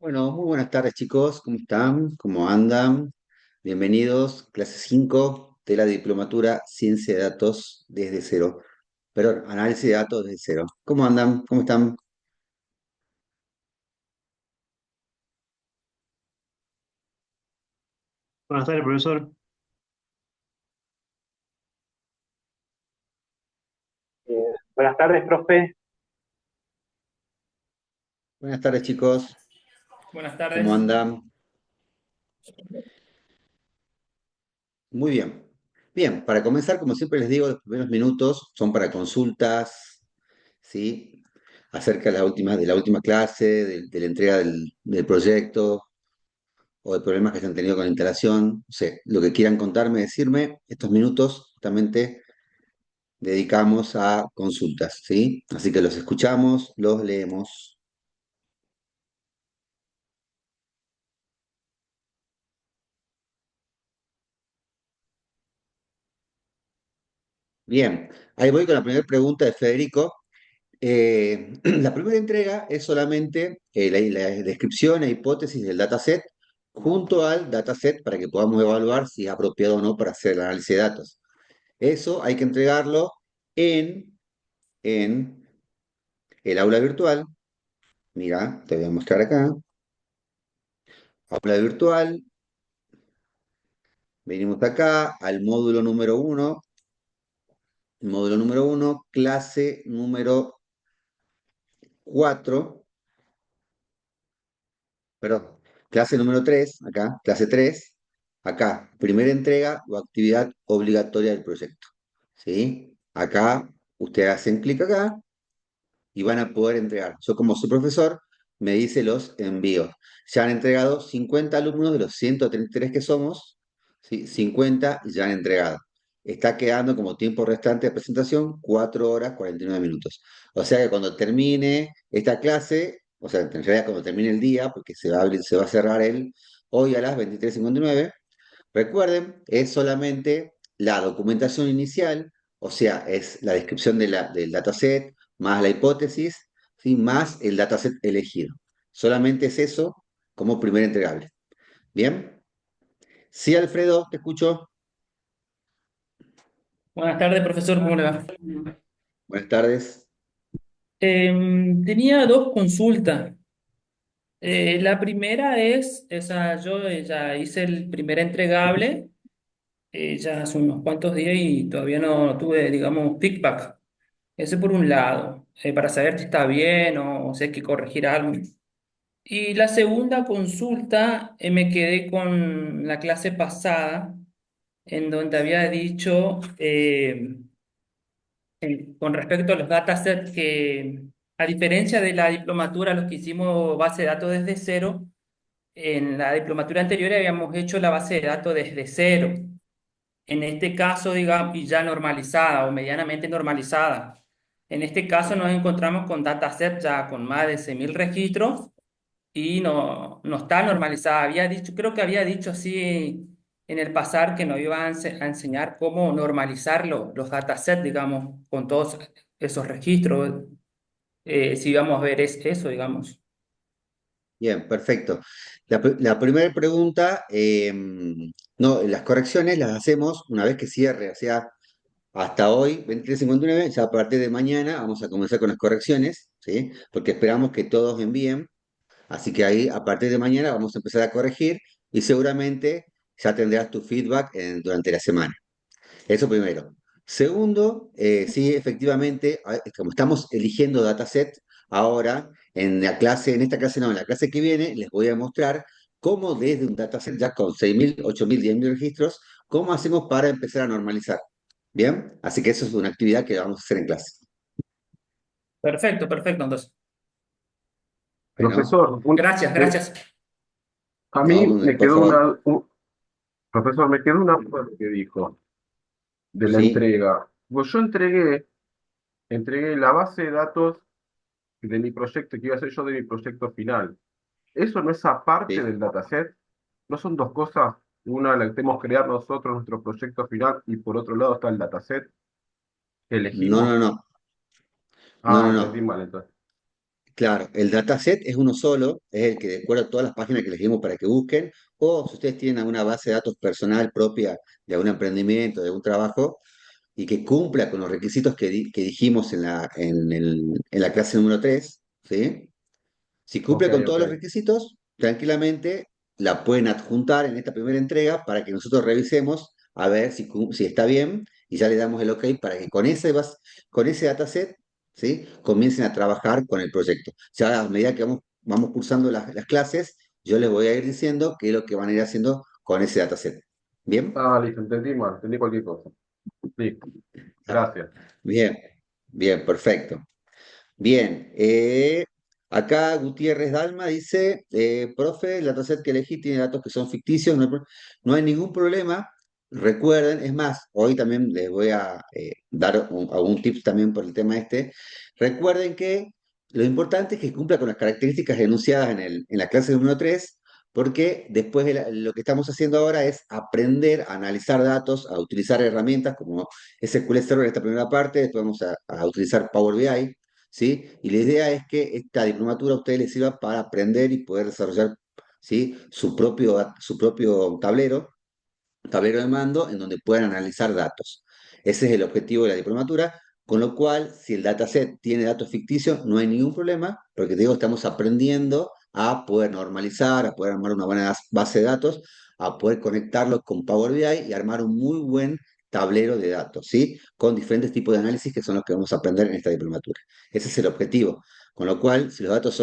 Bueno, muy buenas tardes chicos, ¿cómo están? ¿Cómo andan? Bienvenidos, clase 5 de la Diplomatura Ciencia de Datos desde cero. Perdón, Análisis de Datos desde cero. ¿Cómo andan? ¿Cómo están? Buenas tardes, profesor. Buenas tardes, profe. Buenas tardes chicos, Buenas ¿cómo tardes. andan? Muy bien. Bien, para comenzar, como siempre les digo, los primeros minutos son para consultas, ¿sí? Acerca de la última clase, de la entrega del proyecto, o de problemas que hayan tenido con la instalación, no sé, lo que quieran contarme, decirme, estos minutos justamente dedicamos a consultas, ¿sí? Así que los escuchamos, los leemos. Bien, ahí voy con la primera pregunta de Federico. La primera entrega es solamente la descripción e hipótesis del dataset junto al dataset para que podamos evaluar si es apropiado o no para hacer el análisis de datos. Eso hay que entregarlo en el aula virtual. Mira, te voy a mostrar acá. Aula virtual. Venimos acá al módulo número uno. Módulo número uno, clase número 4. Perdón, clase número 3 acá, clase 3. Acá, primera entrega o actividad obligatoria del proyecto. ¿Sí? Acá, ustedes hacen clic acá y van a poder entregar. Yo como su profesor me dice los envíos. Ya han entregado 50 alumnos de los 133 que somos, ¿sí? 50 ya han entregado. Está quedando como tiempo restante de presentación 4 horas 49 minutos. O sea que cuando termine esta clase, o sea, en realidad cuando termine el día, porque se va a cerrar hoy a las 23:59. Recuerden, es solamente la documentación inicial, o sea, es la descripción del dataset, más la hipótesis, ¿sí? Más el dataset elegido. Solamente es eso como primer entregable. ¿Bien? Sí, Alfredo, te escucho. Buenas tardes, profesor. ¿Cómo le va? Buenas tardes. Tenía dos consultas. La primera es, esa, yo ya hice el primer entregable ya hace unos cuantos días y todavía no tuve, digamos, feedback. Ese por un lado, para saber si está bien o si hay que corregir algo. Y la segunda consulta, me quedé con la clase pasada, en donde había dicho... con respecto a los datasets que, a diferencia de la diplomatura, los que hicimos base de datos desde cero, en la diplomatura anterior habíamos hecho la base de datos desde cero. En este caso, digamos, y ya normalizada o medianamente normalizada. En este caso nos encontramos con datasets ya con más de 6.000 registros y no está normalizada. Había dicho, creo que había dicho así en el pasar que nos iba a enseñar cómo normalizar los datasets, digamos, con todos esos registros, si íbamos a ver eso, digamos. Bien, perfecto. La primera pregunta, no, las correcciones las hacemos una vez que cierre, o sea, hasta hoy, 23:59, ya a partir de mañana vamos a comenzar con las correcciones, ¿sí? Porque esperamos que todos envíen. Así que ahí, a partir de mañana, vamos a empezar a corregir y seguramente ya tendrás tu feedback durante la semana. Eso primero. Segundo, sí, efectivamente, como estamos eligiendo dataset, ahora en esta clase no, en la clase que viene, les voy a mostrar cómo desde un dataset ya con 6.000, 8.000, 10.000 registros, cómo hacemos para empezar a normalizar. ¿Bien? Así que eso es una actividad que vamos a hacer en clase. Perfecto, perfecto, entonces. Bueno, Profesor, Gracias, gracias. a no, mí me por quedó favor. profesor, me quedó una duda de lo que dijo de la Sí, entrega. Pues yo entregué la base de datos de mi proyecto, que iba a ser yo de mi proyecto final. ¿Eso no es aparte sí. del dataset? ¿No son dos cosas? Una la que tenemos que crear nosotros, nuestro proyecto final, y por otro lado está el dataset que No, no, elegimos. no. No, Ah, no, entendí no. mal entonces. Claro, el dataset es uno solo, es el que de acuerdo a todas las páginas que les dimos para que busquen, o si ustedes tienen alguna base de datos personal propia de algún emprendimiento, de algún trabajo, y que cumpla con los requisitos que dijimos en la clase número 3, ¿sí? Si Ok, cumple con todos ok. los requisitos, tranquilamente la pueden adjuntar en esta primera entrega para que nosotros revisemos a ver si está bien y ya le damos el OK para que con ese dataset, ¿sí? Comiencen a trabajar con el proyecto. Ya a medida que vamos cursando las clases, yo les voy a ir diciendo qué es lo que van a ir haciendo con ese dataset. ¿Bien? Ah, listo, entendí mal, entendí cualquier cosa. Listo, Ah, gracias. bien, bien, perfecto. Bien, acá Gutiérrez Dalma dice, profe, el dataset que elegí tiene datos que son ficticios, no hay ningún problema. Recuerden, es más, hoy también les voy a dar algún tips también por el tema este. Recuerden que lo importante es que cumpla con las características enunciadas en la clase número 3, porque después lo que estamos haciendo ahora es aprender a analizar datos, a utilizar herramientas como SQL Server en esta primera parte, después vamos a utilizar Power BI. ¿Sí? Y la idea es que esta diplomatura a ustedes les sirva para aprender y poder desarrollar, ¿sí? Su propio tablero de mando en donde puedan analizar datos. Ese es el objetivo de la diplomatura, con lo cual, si el dataset tiene datos ficticios, no hay ningún problema, porque te digo, estamos aprendiendo a poder normalizar, a poder armar una buena base de datos, a poder conectarlo con Power BI y armar un muy buen tablero de datos, ¿sí? Con diferentes tipos de análisis que son los que vamos a aprender en esta diplomatura. Ese es el objetivo. Con lo cual, si los datos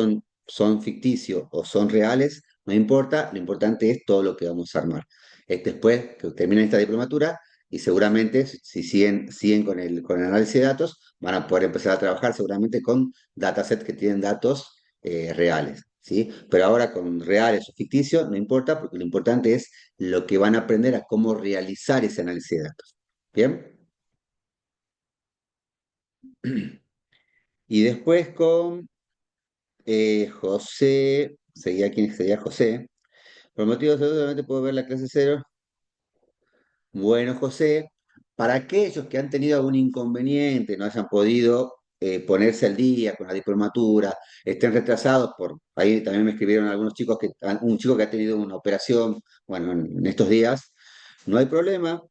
son ficticios o son reales, no importa, lo importante es todo lo que vamos a armar después que terminen esta diplomatura y seguramente si siguen con el análisis de datos, van a poder empezar a trabajar seguramente con datasets que tienen datos reales, ¿sí? Pero ahora con reales o ficticios no importa porque lo importante es lo que van a aprender a cómo realizar ese análisis de datos. ¿Bien? Y después con José, seguía quién sería José. Por motivos de solamente puedo ver la clase cero. Bueno, José, para aquellos que han tenido algún inconveniente, no hayan podido ponerse al día con la diplomatura, estén retrasados ahí también me escribieron algunos chicos un chico que ha tenido una operación, bueno, en estos días, no hay problema.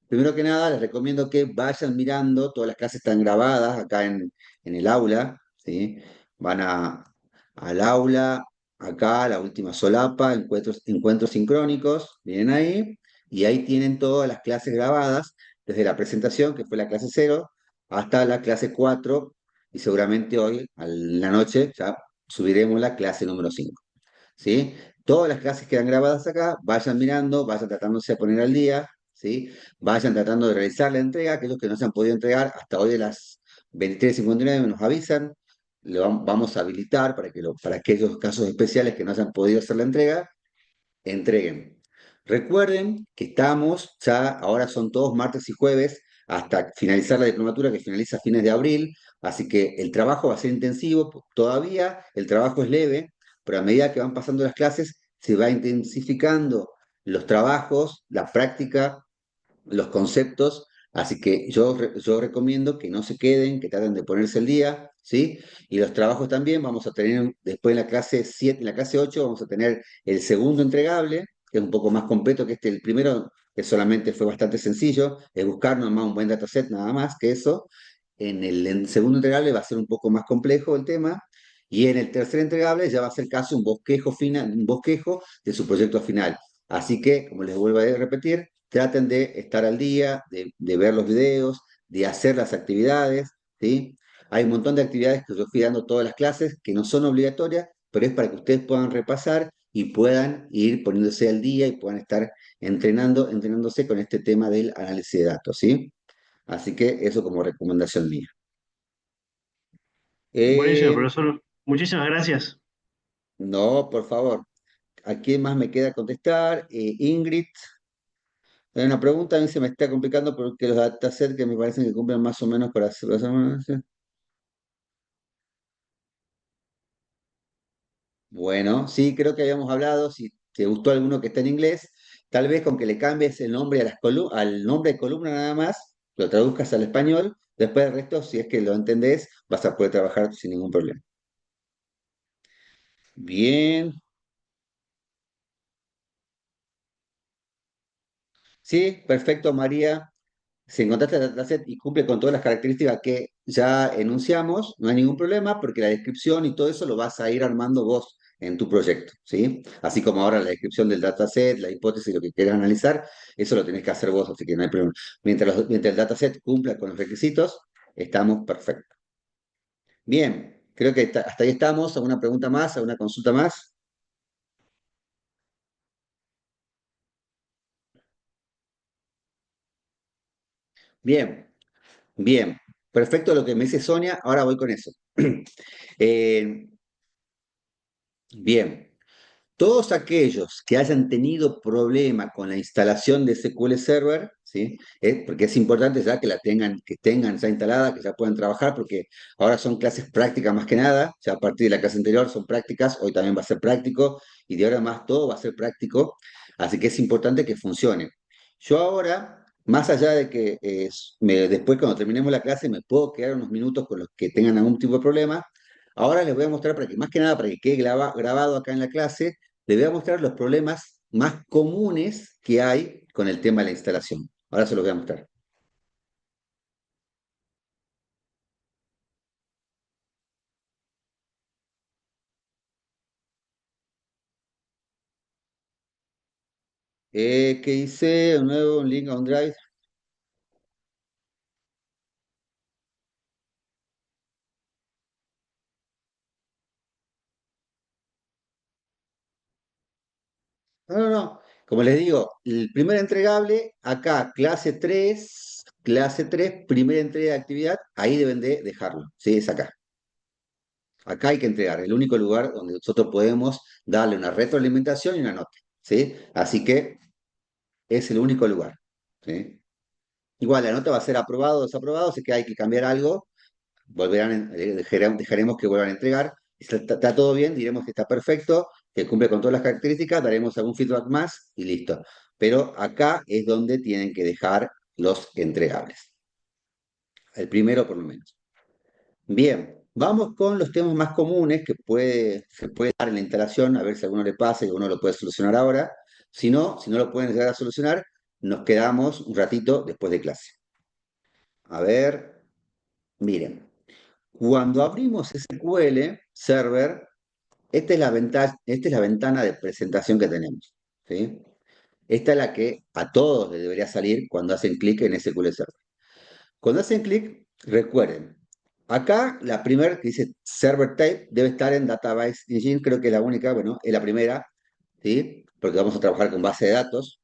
Primero que nada, les recomiendo que vayan mirando, todas las clases están grabadas acá en el aula, ¿sí? Van al aula, acá, la última solapa, encuentros sincrónicos, vienen ahí, y ahí tienen todas las clases grabadas, desde la presentación, que fue la clase cero, hasta la clase 4 y seguramente hoy, a la noche, ya subiremos la clase número 5. ¿Sí? Todas las clases quedan grabadas acá, vayan mirando, vayan tratándose de poner al día, ¿sí? Vayan tratando de realizar la entrega, aquellos que no se han podido entregar hasta hoy de las 23:59 nos avisan, vamos a habilitar para aquellos casos especiales que no hayan podido hacer la entrega, entreguen. Recuerden que estamos ya, ahora son todos martes y jueves, hasta finalizar la diplomatura que finaliza a fines de abril, así que el trabajo va a ser intensivo, todavía el trabajo es leve, pero a medida que van pasando las clases se va intensificando los trabajos, la práctica, los conceptos, así que yo recomiendo que no se queden, que traten de ponerse el día, ¿sí? Y los trabajos también, vamos a tener después en la clase 7, en la clase 8 vamos a tener el segundo entregable, que es un poco más completo que el primero, que solamente fue bastante sencillo, es buscar nomás un buen dataset, nada más que eso. En el segundo entregable va a ser un poco más complejo el tema, y en el tercer entregable ya va a ser casi un bosquejo final, un bosquejo de su proyecto final. Así que, como les vuelvo a repetir, traten de estar al día, de ver los videos, de hacer las actividades, ¿sí? Hay un montón de actividades que yo fui dando todas las clases que no son obligatorias, pero es para que ustedes puedan repasar y puedan ir poniéndose al día y puedan estar entrenándose con este tema del análisis de datos, ¿sí? Así que eso como recomendación mía. Buenísimo, Eh, profesor. Muchísimas gracias. no, por favor. ¿A quién más me queda contestar? Ingrid. Hay una pregunta, a mí se me está complicando porque los datasets que me parecen que cumplen más o menos para hacer. Bueno, sí, creo que habíamos hablado, si te gustó alguno que está en inglés, tal vez con que le cambies el nombre al nombre de columna nada más, lo traduzcas al español, después el resto, si es que lo entendés, vas a poder trabajar sin ningún problema. Bien. Sí, perfecto, María. Si encontraste el dataset y cumple con todas las características que ya enunciamos, no hay ningún problema porque la descripción y todo eso lo vas a ir armando vos en tu proyecto, ¿sí? Así como ahora la descripción del dataset, la hipótesis, lo que quieras analizar, eso lo tenés que hacer vos, así que no hay problema. Mientras el dataset cumpla con los requisitos, estamos perfectos. Bien, creo que hasta ahí estamos. ¿Alguna pregunta más? ¿Alguna consulta más? Bien, bien. Perfecto lo que me dice Sonia. Ahora voy con eso. Eh, bien. Todos aquellos que hayan tenido problema con la instalación de SQL Server, ¿sí? Porque es importante ya que la tengan, que tengan ya instalada, que ya puedan trabajar, porque ahora son clases prácticas más que nada, ya a partir de la clase anterior son prácticas, hoy también va a ser práctico, y de ahora en más todo va a ser práctico, así que es importante que funcione. Yo ahora, más allá de que después cuando terminemos la clase me puedo quedar unos minutos con los que tengan algún tipo de problema, ahora les voy a mostrar para que, más que nada, para que quede grabado acá en la clase, le voy a mostrar los problemas más comunes que hay con el tema de la instalación. Ahora se los voy a mostrar. ¿Qué hice? Un nuevo link a un drive. No, no, no. Como les digo, el primer entregable, acá, clase 3 primera entrega de actividad, ahí deben de dejarlo. Sí, es acá. Acá hay que entregar, el único lugar donde nosotros podemos darle una retroalimentación y una nota. ¿Sí? Así que es el único lugar. ¿Sí? Igual la nota va a ser aprobado o desaprobado, así que hay que cambiar algo, dejaremos que vuelvan a entregar. Si está todo bien, diremos que está perfecto, que cumple con todas las características, daremos algún feedback más y listo. Pero acá es donde tienen que dejar los entregables. El primero por lo menos. Bien, vamos con los temas más comunes que se puede dar en la instalación, a ver si a alguno le pasa y uno lo puede solucionar ahora. Si no lo pueden llegar a solucionar, nos quedamos un ratito después de clase. A ver, miren. Cuando abrimos SQL Server, esta es la ventana de presentación que tenemos. ¿Sí? Esta es la que a todos les debería salir cuando hacen clic en SQL Server. Cuando hacen clic, recuerden, acá la primera que dice Server Type debe estar en Database Engine, creo que es la única, bueno, es la primera, ¿sí? Porque vamos a trabajar con base de datos.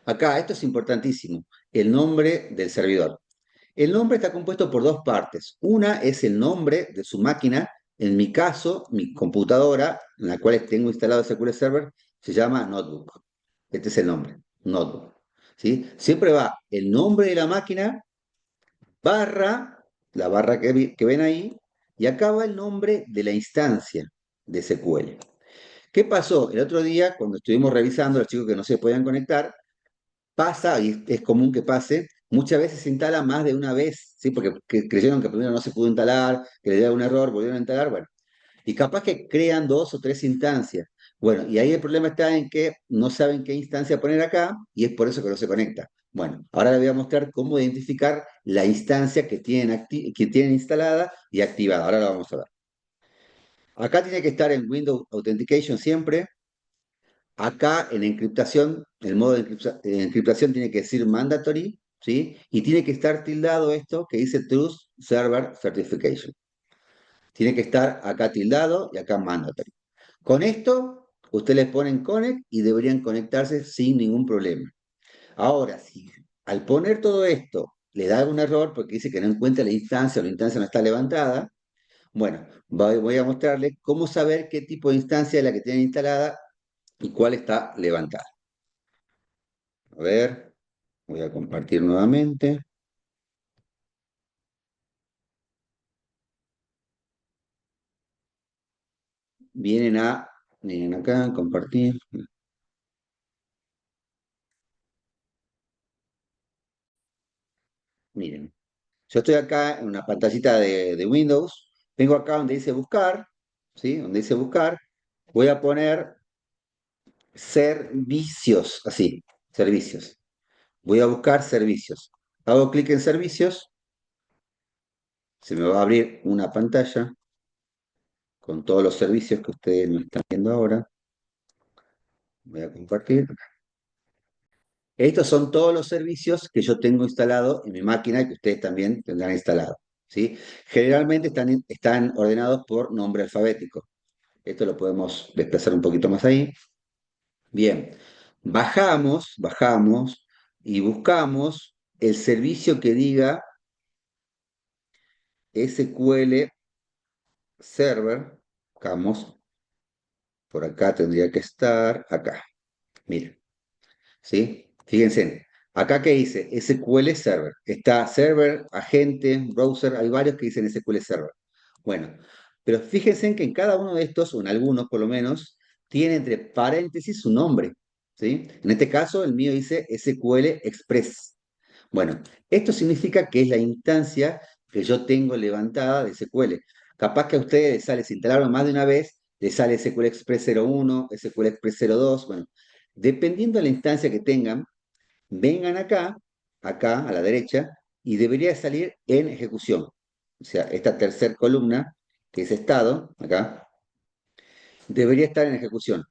Acá, esto es importantísimo, el nombre del servidor. El nombre está compuesto por dos partes. Una es el nombre de su máquina. En mi caso, mi computadora, en la cual tengo instalado SQL Server, se llama Notebook. Este es el nombre, Notebook. ¿Sí? Siempre va el nombre de la máquina, barra, la barra que ven ahí, y acá va el nombre de la instancia de SQL. ¿Qué pasó? El otro día, cuando estuvimos revisando, los chicos que no se podían conectar, pasa, y es común que pase, muchas veces se instala más de una vez, ¿sí? Porque creyeron que primero no se pudo instalar, que le dio un error, volvieron a instalar, bueno. Y capaz que crean dos o tres instancias. Bueno, y ahí el problema está en que no saben qué instancia poner acá y es por eso que no se conecta. Bueno, ahora les voy a mostrar cómo identificar la instancia que tienen instalada y activada. Ahora lo vamos a ver. Acá tiene que estar en Windows Authentication siempre. Acá en encriptación, el modo de encriptación tiene que decir mandatory, ¿sí? Y tiene que estar tildado esto que dice Trust Server Certification. Tiene que estar acá tildado y acá mandatory. Con esto, ustedes les ponen connect y deberían conectarse sin ningún problema. Ahora, si al poner todo esto le da algún error porque dice que no encuentra la instancia o la instancia no está levantada, bueno, voy a mostrarle cómo saber qué tipo de instancia es la que tienen instalada y cuál está levantada. A ver, voy a compartir nuevamente. Vienen acá, compartir. Miren, yo estoy acá en una pantallita de Windows. Vengo acá donde dice buscar. ¿sí? Donde dice buscar, voy a poner servicios, así, servicios. Voy a buscar servicios. Hago clic en servicios, se me va a abrir una pantalla con todos los servicios que ustedes no están viendo ahora. Voy a compartir. Estos son todos los servicios que yo tengo instalado en mi máquina y que ustedes también tendrán instalado, ¿sí? Generalmente están ordenados por nombre alfabético. Esto lo podemos desplazar un poquito más ahí. Bien, bajamos y buscamos el servicio que diga SQL Server. Buscamos, por acá tendría que estar, acá. Miren. ¿Sí? Fíjense, acá que dice SQL Server. Está server, agente, browser, hay varios que dicen SQL Server. Bueno, pero fíjense que en cada uno de estos, o en algunos por lo menos, tiene entre paréntesis su nombre. ¿Sí? En este caso, el mío dice SQL Express. Bueno, esto significa que es la instancia que yo tengo levantada de SQL. Capaz que a ustedes les sale, si instalaron más de una vez, les sale SQL Express 01, SQL Express 02. Bueno, dependiendo de la instancia que tengan, vengan acá a la derecha, y debería salir en ejecución. O sea, esta tercera columna, que es estado, acá, debería estar en ejecución.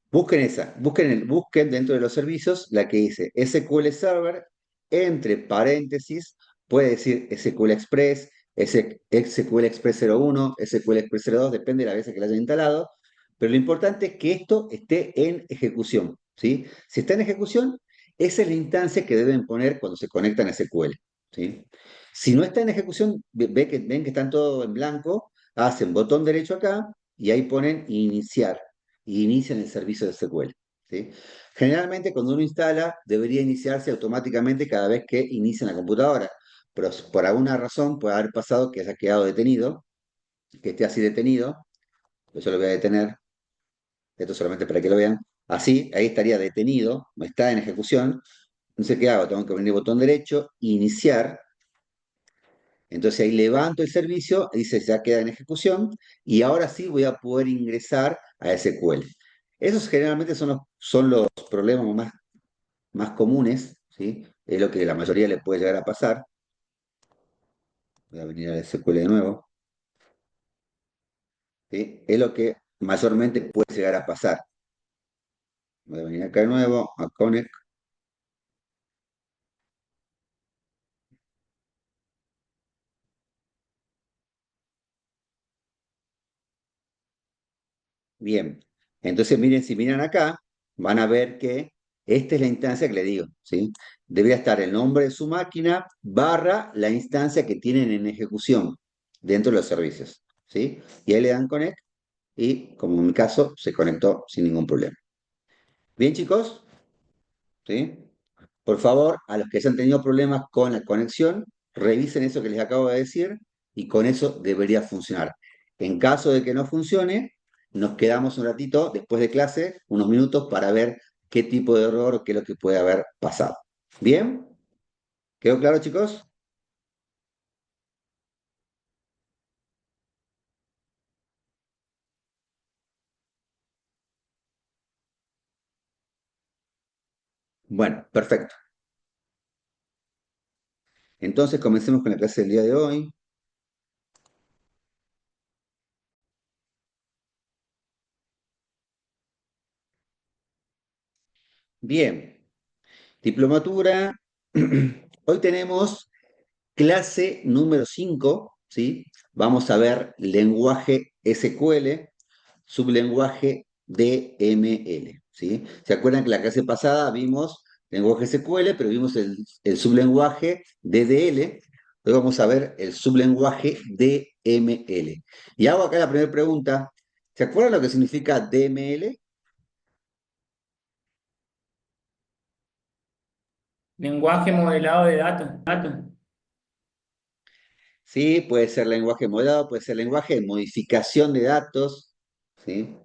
Busquen esa, busquen dentro de los servicios la que dice SQL Server, entre paréntesis, puede decir SQL Express, SQL Express 01, SQL Express 02, depende de la veces que la hayan instalado, pero lo importante es que esto esté en ejecución, ¿sí? Si está en ejecución, esa es la instancia que deben poner cuando se conectan a SQL, ¿sí? Si no está en ejecución, ven que están todos en blanco, hacen botón derecho acá y ahí ponen iniciar y inician el servicio de SQL, ¿sí? Generalmente cuando uno instala debería iniciarse automáticamente cada vez que inicia en la computadora, pero por alguna razón puede haber pasado que haya quedado detenido, que esté así detenido. Yo lo voy a detener, esto solamente para que lo vean. Así, ahí estaría detenido, no está en ejecución. Entonces, ¿qué hago? Tengo que venir botón derecho, iniciar. Entonces ahí levanto el servicio, dice ya queda en ejecución, y ahora sí voy a poder ingresar a SQL. Esos generalmente son los problemas más comunes, ¿sí? Es lo que la mayoría le puede llegar a pasar. Voy a venir a SQL de nuevo, ¿sí? Es lo que mayormente puede llegar a pasar. Voy a venir acá de nuevo, a Connect. Bien, entonces miren, si miran acá, van a ver que esta es la instancia que le digo, ¿sí? Debería estar el nombre de su máquina barra la instancia que tienen en ejecución dentro de los servicios, ¿sí? Y ahí le dan connect y, como en mi caso, se conectó sin ningún problema. Bien, chicos, ¿sí? Por favor, a los que hayan tenido problemas con la conexión, revisen eso que les acabo de decir y con eso debería funcionar. En caso de que no funcione, nos quedamos un ratito después de clase, unos minutos, para ver qué tipo de error o qué es lo que puede haber pasado. ¿Bien? ¿Quedó claro, chicos? Bueno, perfecto. Entonces comencemos con la clase del día de hoy. Bien, diplomatura. Hoy tenemos clase número 5, ¿sí? Vamos a ver lenguaje SQL, sublenguaje DML, ¿sí? ¿Se acuerdan que la clase pasada vimos lenguaje SQL, pero vimos el sublenguaje DDL? Hoy vamos a ver el sublenguaje DML. Y hago acá la primera pregunta. ¿Se acuerdan lo que significa DML? Lenguaje modelado de datos. Sí, puede ser lenguaje modelado, puede ser lenguaje de modificación de datos, ¿sí?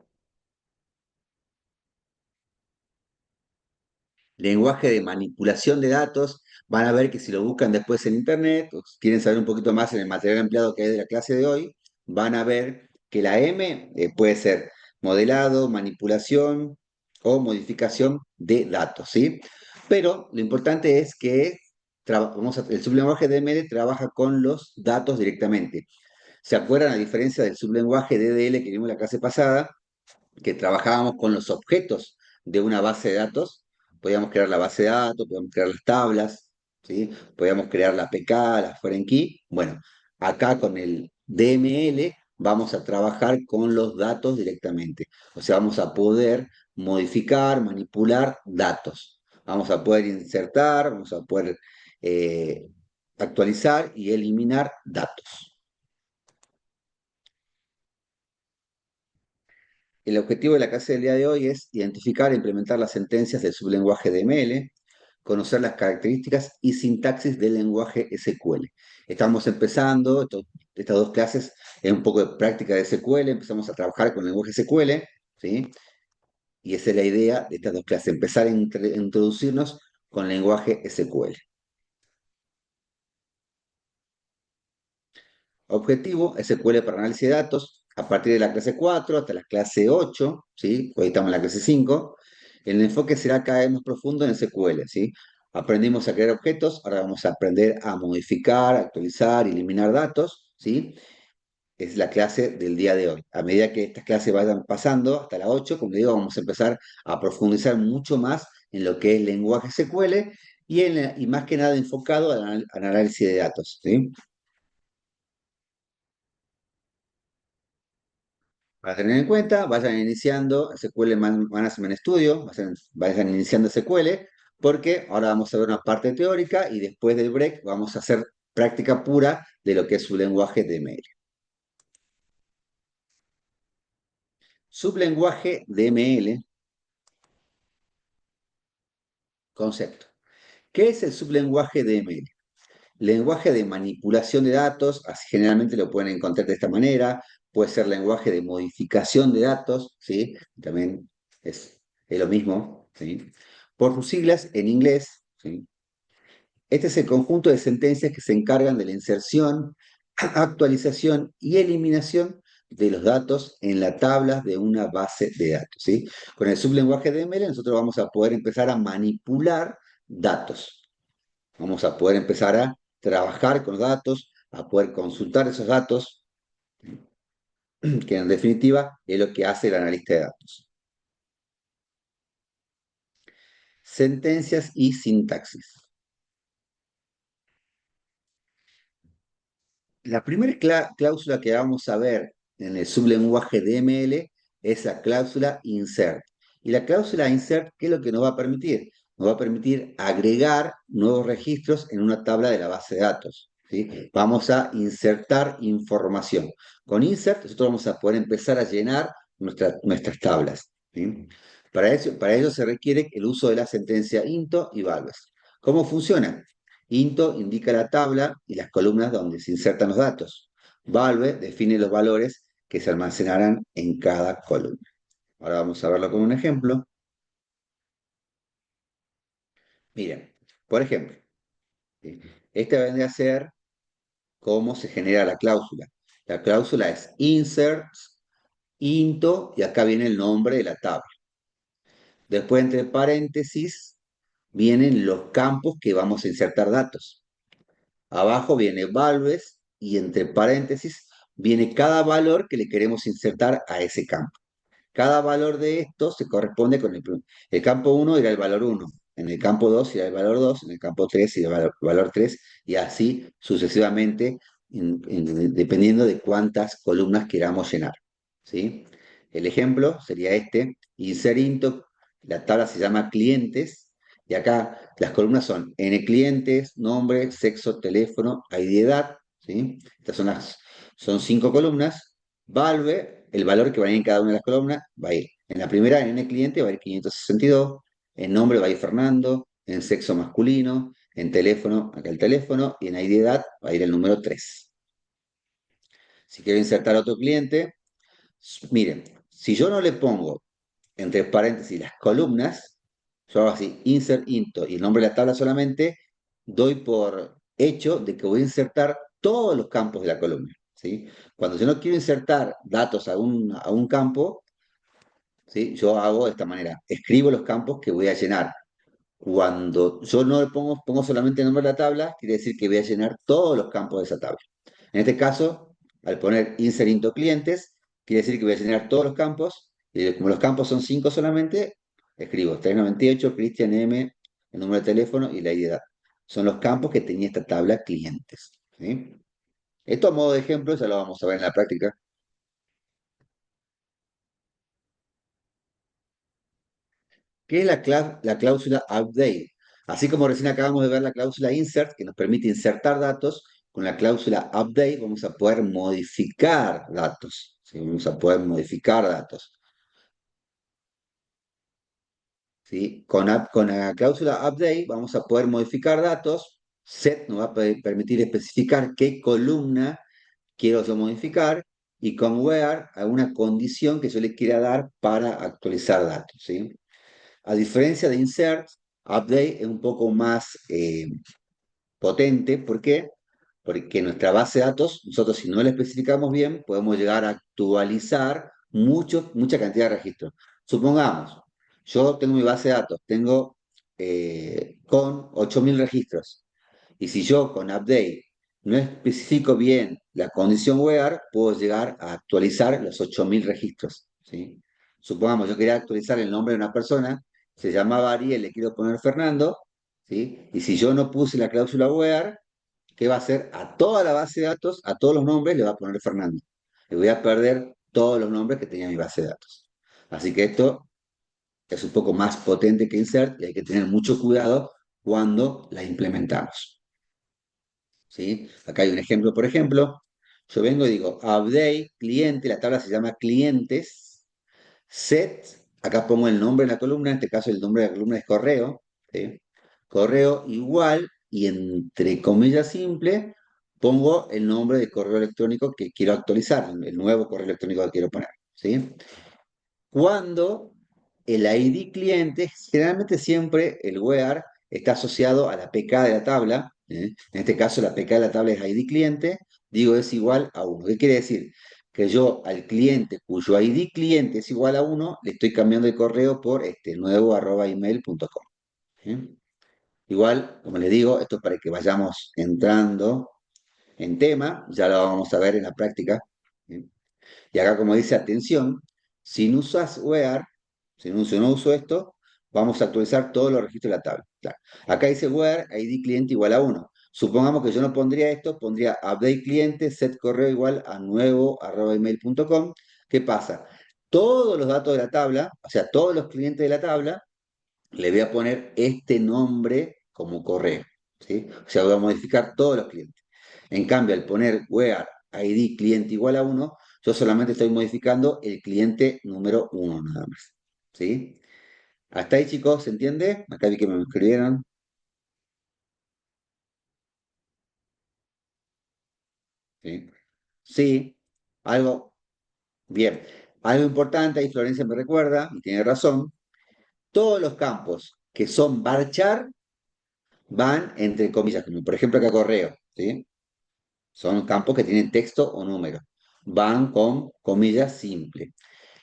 Lenguaje de manipulación de datos. Van a ver que si lo buscan después en internet, o si quieren saber un poquito más en el material empleado que hay de la clase de hoy, van a ver que la M puede ser modelado, manipulación o modificación de datos, ¿sí? Pero lo importante es que el sublenguaje DML trabaja con los datos directamente. ¿Se acuerdan, a diferencia del sublenguaje DDL que vimos en la clase pasada, que trabajábamos con los objetos de una base de datos? Podíamos crear la base de datos, podíamos crear las tablas, ¿sí? Podíamos crear la PK, la foreign key. Bueno, acá con el DML vamos a trabajar con los datos directamente. O sea, vamos a poder modificar, manipular datos. Vamos a poder insertar, vamos a poder eh, actualizar y eliminar datos. El objetivo de la clase del día de hoy es identificar e implementar las sentencias del sublenguaje DML, conocer las características y sintaxis del lenguaje SQL. Estamos empezando estas dos clases en un poco de práctica de SQL, empezamos a trabajar con el lenguaje SQL, ¿sí? Y esa es la idea de estas dos clases, empezar a introducirnos con el lenguaje SQL. Objetivo, SQL para análisis de datos, a partir de la clase 4 hasta la clase 8, ¿sí? Hoy estamos en la clase 5. El enfoque será cada vez más profundo en SQL, ¿sí? Aprendimos a crear objetos, ahora vamos a aprender a modificar, actualizar, eliminar datos, ¿sí? Es la clase del día de hoy. A medida que estas clases vayan pasando hasta la 8, como digo, vamos a empezar a profundizar mucho más en lo que es lenguaje SQL y más que nada enfocado al análisis de datos, ¿sí? Para tener en cuenta, vayan iniciando SQL Management Studio, vayan iniciando SQL, porque ahora vamos a ver una parte teórica y después del break vamos a hacer práctica pura de lo que es su lenguaje DML. Sublenguaje DML, concepto. ¿Qué es el sublenguaje DML? Lenguaje de manipulación de datos, así generalmente lo pueden encontrar de esta manera, puede ser lenguaje de modificación de datos, ¿sí? También es lo mismo, ¿sí? Por sus siglas en inglés, ¿sí? Este es el conjunto de sentencias que se encargan de la inserción, actualización y eliminación de los datos en la tabla de una base de datos, ¿sí? Con el sublenguaje de ML nosotros vamos a poder empezar a manipular datos. Vamos a poder empezar a trabajar con los datos, a poder consultar esos datos, que en definitiva es lo que hace el analista de datos. Sentencias y sintaxis. La primera cláusula que vamos a ver en el sublenguaje DML es la cláusula insert. Y la cláusula insert, ¿qué es lo que nos va a permitir? Nos va a permitir agregar nuevos registros en una tabla de la base de datos, ¿sí? Vamos a insertar información. Con insert nosotros vamos a poder empezar a llenar nuestras tablas, ¿sí? Para ello se requiere el uso de la sentencia into y values. ¿Cómo funciona? Into indica la tabla y las columnas donde se insertan los datos. Value define los valores que se almacenarán en cada columna. Ahora vamos a verlo con un ejemplo. Miren, por ejemplo, ¿sí? Este vendría a ser cómo se genera la cláusula. La cláusula es insert, into, y acá viene el nombre de la tabla. Después, entre paréntesis, vienen los campos que vamos a insertar datos. Abajo viene values y entre paréntesis viene cada valor que le queremos insertar a ese campo. Cada valor de estos se corresponde con el campo 1 irá el valor 1, en el campo 2 irá el valor 2, en el campo 3 irá el valor 3 y así sucesivamente dependiendo de cuántas columnas queramos llenar, ¿sí? El ejemplo sería este, insert into, la tabla se llama clientes y acá las columnas son n clientes, nombre, sexo, teléfono, ID de edad, ¿sí? Estas son 5 columnas. Valve, el valor que va a ir en cada una de las columnas, va a ir. En la primera, en n cliente, va a ir 562. En nombre va a ir Fernando. En sexo masculino. En teléfono, acá el teléfono. Y en ID de edad va a ir el número 3. Si quiero insertar otro cliente, miren, si yo no le pongo entre paréntesis las columnas, yo hago así, insert into y el nombre de la tabla solamente, doy por hecho de que voy a insertar todos los campos de la columna. ¿sí? Cuando yo no quiero insertar datos a un campo, ¿sí? Yo hago de esta manera, escribo los campos que voy a llenar. Cuando yo no le pongo solamente el nombre de la tabla, quiere decir que voy a llenar todos los campos de esa tabla. En este caso, al poner insert into clientes, quiere decir que voy a llenar todos los campos, y como los campos son 5 solamente, escribo 398, Cristian M, el número de teléfono y la ID de edad. Son los campos que tenía esta tabla clientes. ¿Sí? Esto a modo de ejemplo, ya lo vamos a ver en la práctica. ¿Qué es la cláusula update? Así como recién acabamos de ver la cláusula insert, que nos permite insertar datos, con la cláusula update vamos a poder modificar datos. ¿Sí? Vamos a poder modificar datos. ¿Sí? Con la cláusula update vamos a poder modificar datos. Set nos va a permitir especificar qué columna quiero yo modificar y con where alguna condición que yo le quiera dar para actualizar datos. ¿Sí? A diferencia de insert, update es un poco más potente. ¿Por qué? Porque nuestra base de datos, nosotros si no la especificamos bien, podemos llegar a actualizar mucha cantidad de registros. Supongamos, yo tengo mi base de datos, tengo con 8.000 registros. Y si yo con update no especifico bien la condición where, puedo llegar a actualizar los 8.000 registros. ¿Sí? Supongamos, yo quería actualizar el nombre de una persona, se llamaba Ariel, le quiero poner Fernando, ¿sí? Y si yo no puse la cláusula where, ¿qué va a hacer? A toda la base de datos, a todos los nombres, le va a poner Fernando. Le voy a perder todos los nombres que tenía mi base de datos. Así que esto es un poco más potente que insert y hay que tener mucho cuidado cuando la implementamos. ¿Sí? Acá hay un ejemplo, por ejemplo, yo vengo y digo, update, cliente, la tabla se llama clientes, set, acá pongo el nombre en la columna, en este caso el nombre de la columna es correo, ¿sí? Correo igual, y entre comillas simple, pongo el nombre de correo electrónico que quiero actualizar, el nuevo correo electrónico que quiero poner, ¿sí? Cuando el ID cliente, generalmente siempre el where está asociado a la PK de la tabla, ¿eh? En este caso la PK de la tabla es ID cliente, digo es igual a 1. ¿Qué quiere decir? Que yo al cliente cuyo ID cliente es igual a 1, le estoy cambiando el correo por este nuevo @email.com. ¿Eh? Igual, como les digo, esto es para que vayamos entrando en tema, ya lo vamos a ver en la práctica. ¿Eh? Y acá como dice, atención, si no usas where, si no uso esto, vamos a actualizar todos los registros de la tabla. Claro. Acá dice where, ID cliente igual a 1. Supongamos que yo no pondría esto, pondría update cliente, set correo igual a nuevo @email.com. ¿Qué pasa? Todos los datos de la tabla, o sea, todos los clientes de la tabla, le voy a poner este nombre como correo. ¿Sí? O sea, voy a modificar todos los clientes. En cambio, al poner where ID cliente igual a 1, yo solamente estoy modificando el cliente número 1 nada más. ¿Sí? Hasta ahí, chicos, ¿se entiende? Acá vi que me escribieron. ¿Sí? Sí, algo, bien. Algo importante, ahí Florencia me recuerda, y tiene razón, todos los campos que son varchar van entre comillas, como por ejemplo acá correo, ¿sí? Son campos que tienen texto o número. Van con comillas simple.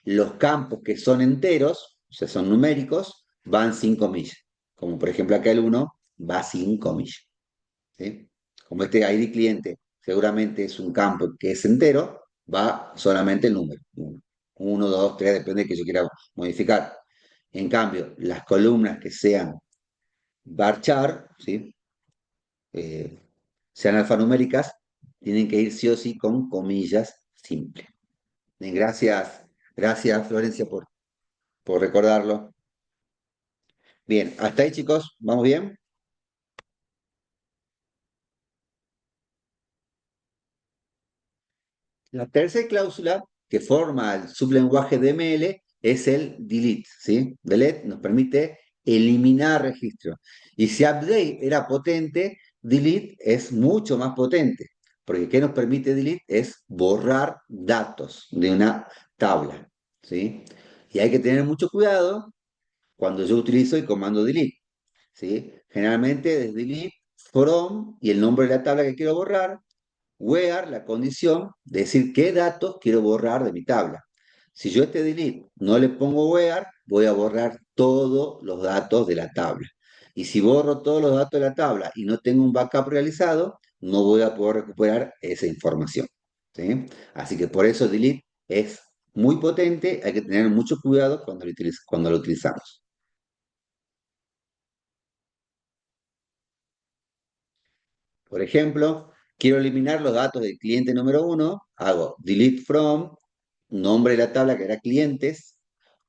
Los campos que son enteros, o sea, son numéricos, van sin comillas. Como por ejemplo acá el uno va sin comillas. ¿Sí? Como este ID cliente seguramente es un campo que es entero, va solamente el número. Uno, dos, tres, depende de que yo quiera modificar. En cambio, las columnas que sean varchar, ¿sí? Eh, sean alfanuméricas, tienen que ir sí o sí con comillas simples. Bien, gracias, gracias Florencia por recordarlo. Bien, hasta ahí chicos, ¿vamos bien? La tercera cláusula que forma el sublenguaje DML es el delete, ¿sí? Delete nos permite eliminar registros. Y si update era potente, delete es mucho más potente, porque ¿qué nos permite delete? Es borrar datos de una tabla, ¿sí? Y hay que tener mucho cuidado cuando yo utilizo el comando delete, ¿sí? Generalmente es delete from y el nombre de la tabla que quiero borrar, where la condición de decir qué datos quiero borrar de mi tabla. Si yo este delete no le pongo where, voy a borrar todos los datos de la tabla. Y si borro todos los datos de la tabla y no tengo un backup realizado, no voy a poder recuperar esa información. ¿Sí? Así que por eso delete es muy potente, hay que tener mucho cuidado cuando lo utilizamos. Por ejemplo, quiero eliminar los datos del cliente número uno, hago delete from, nombre de la tabla que era clientes,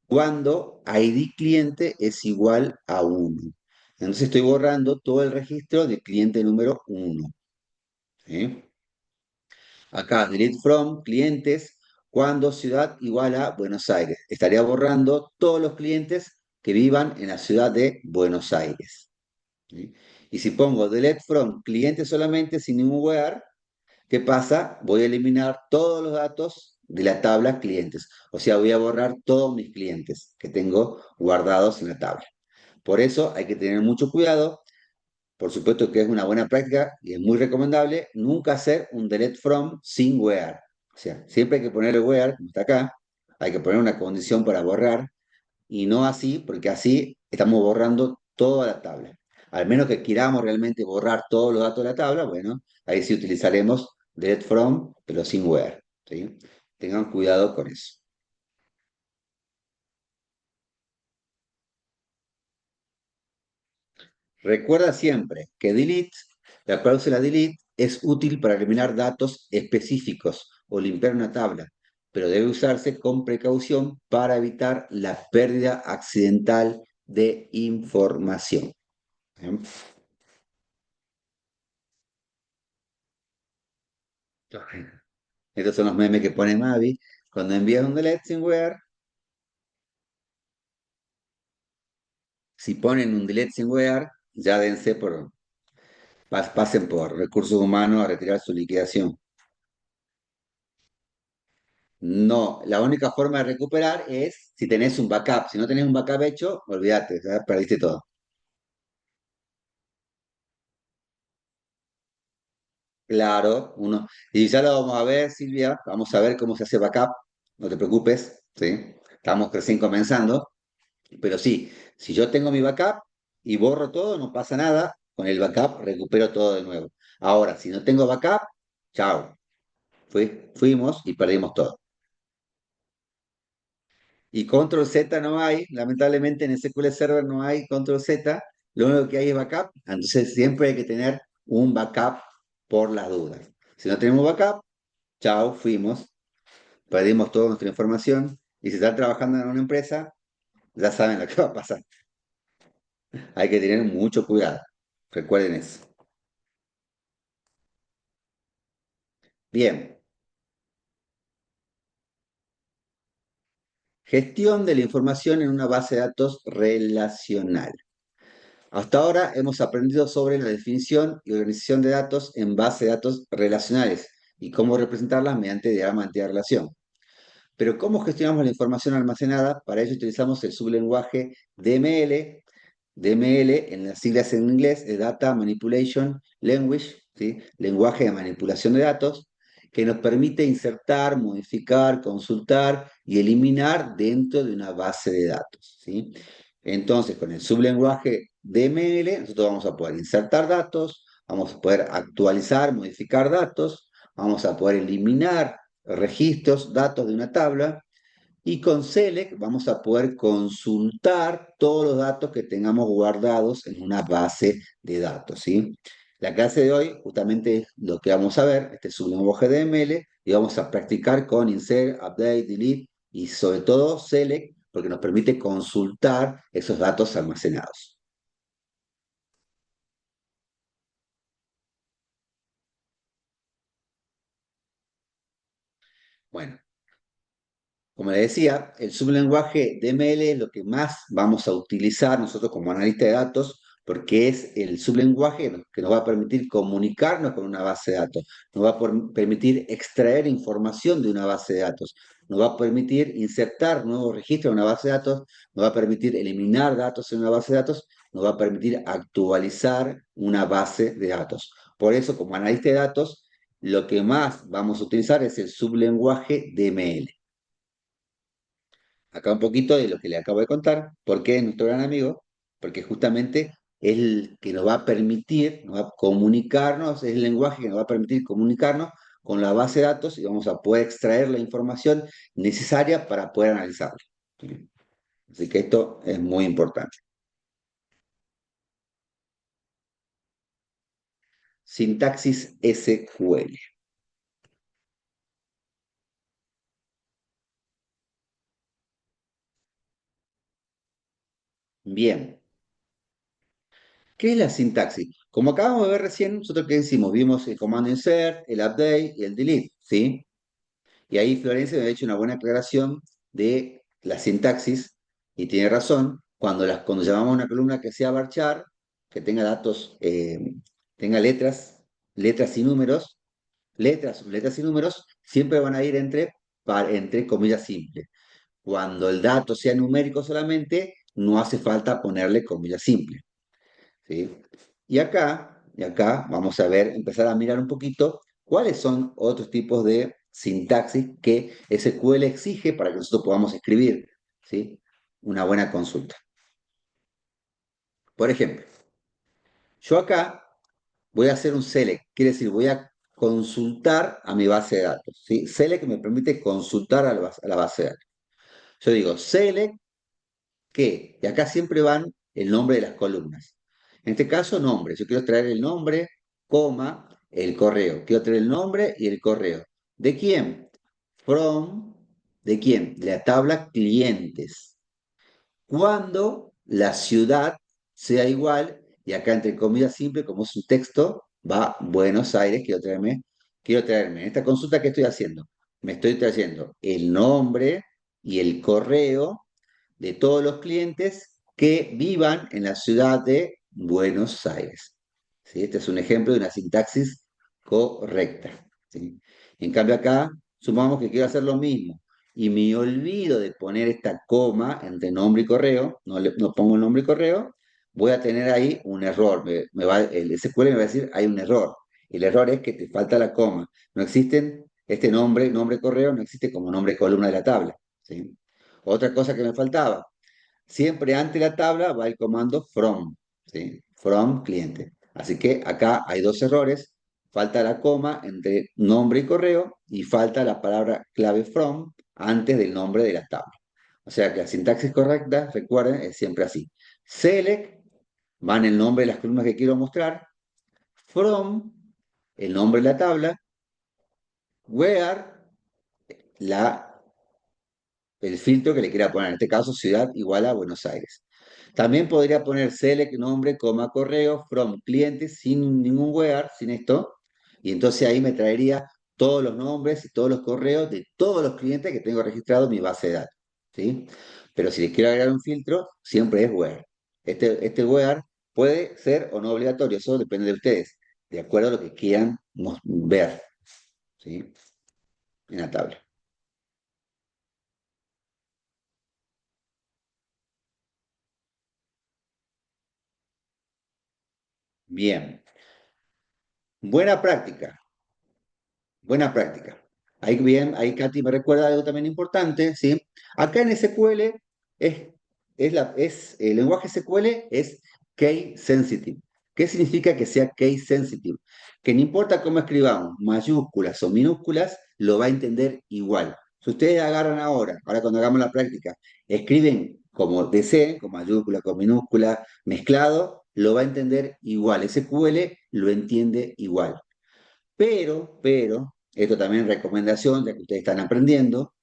cuando ID cliente es igual a 1. Entonces estoy borrando todo el registro del cliente número uno. ¿Sí? Acá, delete from clientes, cuando ciudad igual a Buenos Aires. Estaría borrando todos los clientes que vivan en la ciudad de Buenos Aires. ¿Sí? Y si pongo delete from clientes solamente sin ningún where, ¿qué pasa? Voy a eliminar todos los datos de la tabla clientes. O sea, voy a borrar todos mis clientes que tengo guardados en la tabla. Por eso hay que tener mucho cuidado. Por supuesto que es una buena práctica y es muy recomendable nunca hacer un delete from sin where. O sea, siempre hay que poner el where, como está acá, hay que poner una condición para borrar y no así, porque así estamos borrando toda la tabla. Al menos que queramos realmente borrar todos los datos de la tabla, bueno, ahí sí utilizaremos delete from, pero sin where. ¿Sí? Tengan cuidado con eso. Recuerda siempre que delete, la cláusula delete, es útil para eliminar datos específicos o limpiar una tabla, pero debe usarse con precaución para evitar la pérdida accidental de información. ¿Eh? Estos son los memes que pone Mavi. Cuando envías un delete sin where, si ponen un delete sin where, ya dense pasen por recursos humanos a retirar su liquidación. No, la única forma de recuperar es si tenés un backup. Si no tenés un backup hecho, olvídate, ya perdiste todo. Claro, y ya lo vamos a ver, Silvia, vamos a ver cómo se hace backup, no te preocupes, ¿sí? Estamos recién comenzando. Pero sí, si yo tengo mi backup y borro todo, no pasa nada. Con el backup recupero todo de nuevo. Ahora, si no tengo backup, chao. Fuimos y perdimos todo. Y control Z no hay, lamentablemente en SQL Server no hay control Z, lo único que hay es backup. Entonces siempre hay que tener un backup por las dudas. Si no tenemos backup, chao, fuimos, perdimos toda nuestra información. Y si están trabajando en una empresa, ya saben lo que va a pasar. Hay que tener mucho cuidado. Recuerden eso. Bien, gestión de la información en una base de datos relacional. Hasta ahora hemos aprendido sobre la definición y organización de datos en base de datos relacionales y cómo representarlas mediante diagramas de relación. Pero ¿cómo gestionamos la información almacenada? Para ello utilizamos el sublenguaje DML. DML, en las siglas en inglés, es Data Manipulation Language, ¿sí? Lenguaje de manipulación de datos, que nos permite insertar, modificar, consultar y eliminar dentro de una base de datos, ¿sí? Entonces, con el sublenguaje DML, nosotros vamos a poder insertar datos, vamos a poder actualizar, modificar datos, vamos a poder eliminar registros, datos de una tabla, y con Select vamos a poder consultar todos los datos que tengamos guardados en una base de datos, ¿sí? La clase de hoy justamente es lo que vamos a ver, este sublenguaje de ML, y vamos a practicar con insert, update, delete y sobre todo select, porque nos permite consultar esos datos almacenados. Bueno, como les decía, el sublenguaje DML es lo que más vamos a utilizar nosotros como analista de datos, porque es el sublenguaje que nos va a permitir comunicarnos con una base de datos, nos va a permitir extraer información de una base de datos, nos va a permitir insertar nuevos registros en una base de datos, nos va a permitir eliminar datos en una base de datos, nos va a permitir actualizar una base de datos. Por eso, como analista de datos, lo que más vamos a utilizar es el sublenguaje DML. Acá un poquito de lo que le acabo de contar, porque es nuestro gran amigo, porque justamente es el que nos va a permitir, nos va a comunicarnos, es el lenguaje que nos va a permitir comunicarnos con la base de datos y vamos a poder extraer la información necesaria para poder analizarla. ¿Sí? Así que esto es muy importante. Sintaxis SQL. Bien, ¿qué es la sintaxis? Como acabamos de ver recién, nosotros qué decimos, vimos el comando insert, el update y el delete, ¿sí? Y ahí Florencia me ha hecho una buena aclaración de la sintaxis, y tiene razón, cuando llamamos a una columna que sea varchar, que tenga datos, tenga letras y números, letras y números, siempre van a ir entre comillas simples. Cuando el dato sea numérico solamente, no hace falta ponerle comillas simples. ¿Sí? Y acá vamos a ver, empezar a mirar un poquito cuáles son otros tipos de sintaxis que SQL exige para que nosotros podamos escribir, ¿sí? Una buena consulta. Por ejemplo, yo acá voy a hacer un select, quiere decir, voy a consultar a mi base de datos, ¿sí? Select me permite consultar a la base de datos. Yo digo select ¿qué? Y acá siempre van el nombre de las columnas. En este caso, nombre. Yo quiero traer el nombre, coma, el correo. Quiero traer el nombre y el correo. ¿De quién? From, ¿de quién? De la tabla clientes. Cuando la ciudad sea igual, y acá entre comillas simple, como es un texto, va Buenos Aires, quiero traerme. En esta consulta que estoy haciendo, me estoy trayendo el nombre y el correo de todos los clientes que vivan en la ciudad de Buenos Aires. ¿Sí? Este es un ejemplo de una sintaxis correcta. ¿Sí? En cambio acá, sumamos que quiero hacer lo mismo y me olvido de poner esta coma entre nombre y correo, no pongo el nombre y correo, voy a tener ahí un error. El SQL me va a decir, hay un error. El error es que te falta la coma. No existen, este nombre correo, no existe como nombre columna de la tabla. ¿Sí? Otra cosa que me faltaba, siempre ante la tabla va el comando from, ¿sí? From cliente. Así que acá hay dos errores, falta la coma entre nombre y correo y falta la palabra clave from antes del nombre de la tabla. O sea que la sintaxis correcta, recuerden, es siempre así. Select va en el nombre de las columnas que quiero mostrar, from el nombre de la tabla, where la el filtro que le quiera poner, en este caso ciudad igual a Buenos Aires. También podría poner select nombre, coma, correo, from cliente, sin ningún where, sin esto, y entonces ahí me traería todos los nombres y todos los correos de todos los clientes que tengo registrado en mi base de datos, ¿sí? Pero si les quiero agregar un filtro, siempre es where. Este where puede ser o no obligatorio, eso depende de ustedes, de acuerdo a lo que quieran ver, ¿sí? En la tabla. Bien, buena práctica. Buena práctica. Ahí bien, ahí Katy me recuerda algo también importante, ¿sí? Acá en SQL el lenguaje SQL es case sensitive. ¿Qué significa que sea case sensitive? Que no importa cómo escribamos, mayúsculas o minúsculas, lo va a entender igual. Si ustedes agarran ahora cuando hagamos la práctica, escriben como deseen, con mayúscula, con minúscula, mezclado, lo va a entender igual. SQL lo entiende igual. Pero, esto también es recomendación, ya que ustedes están aprendiendo,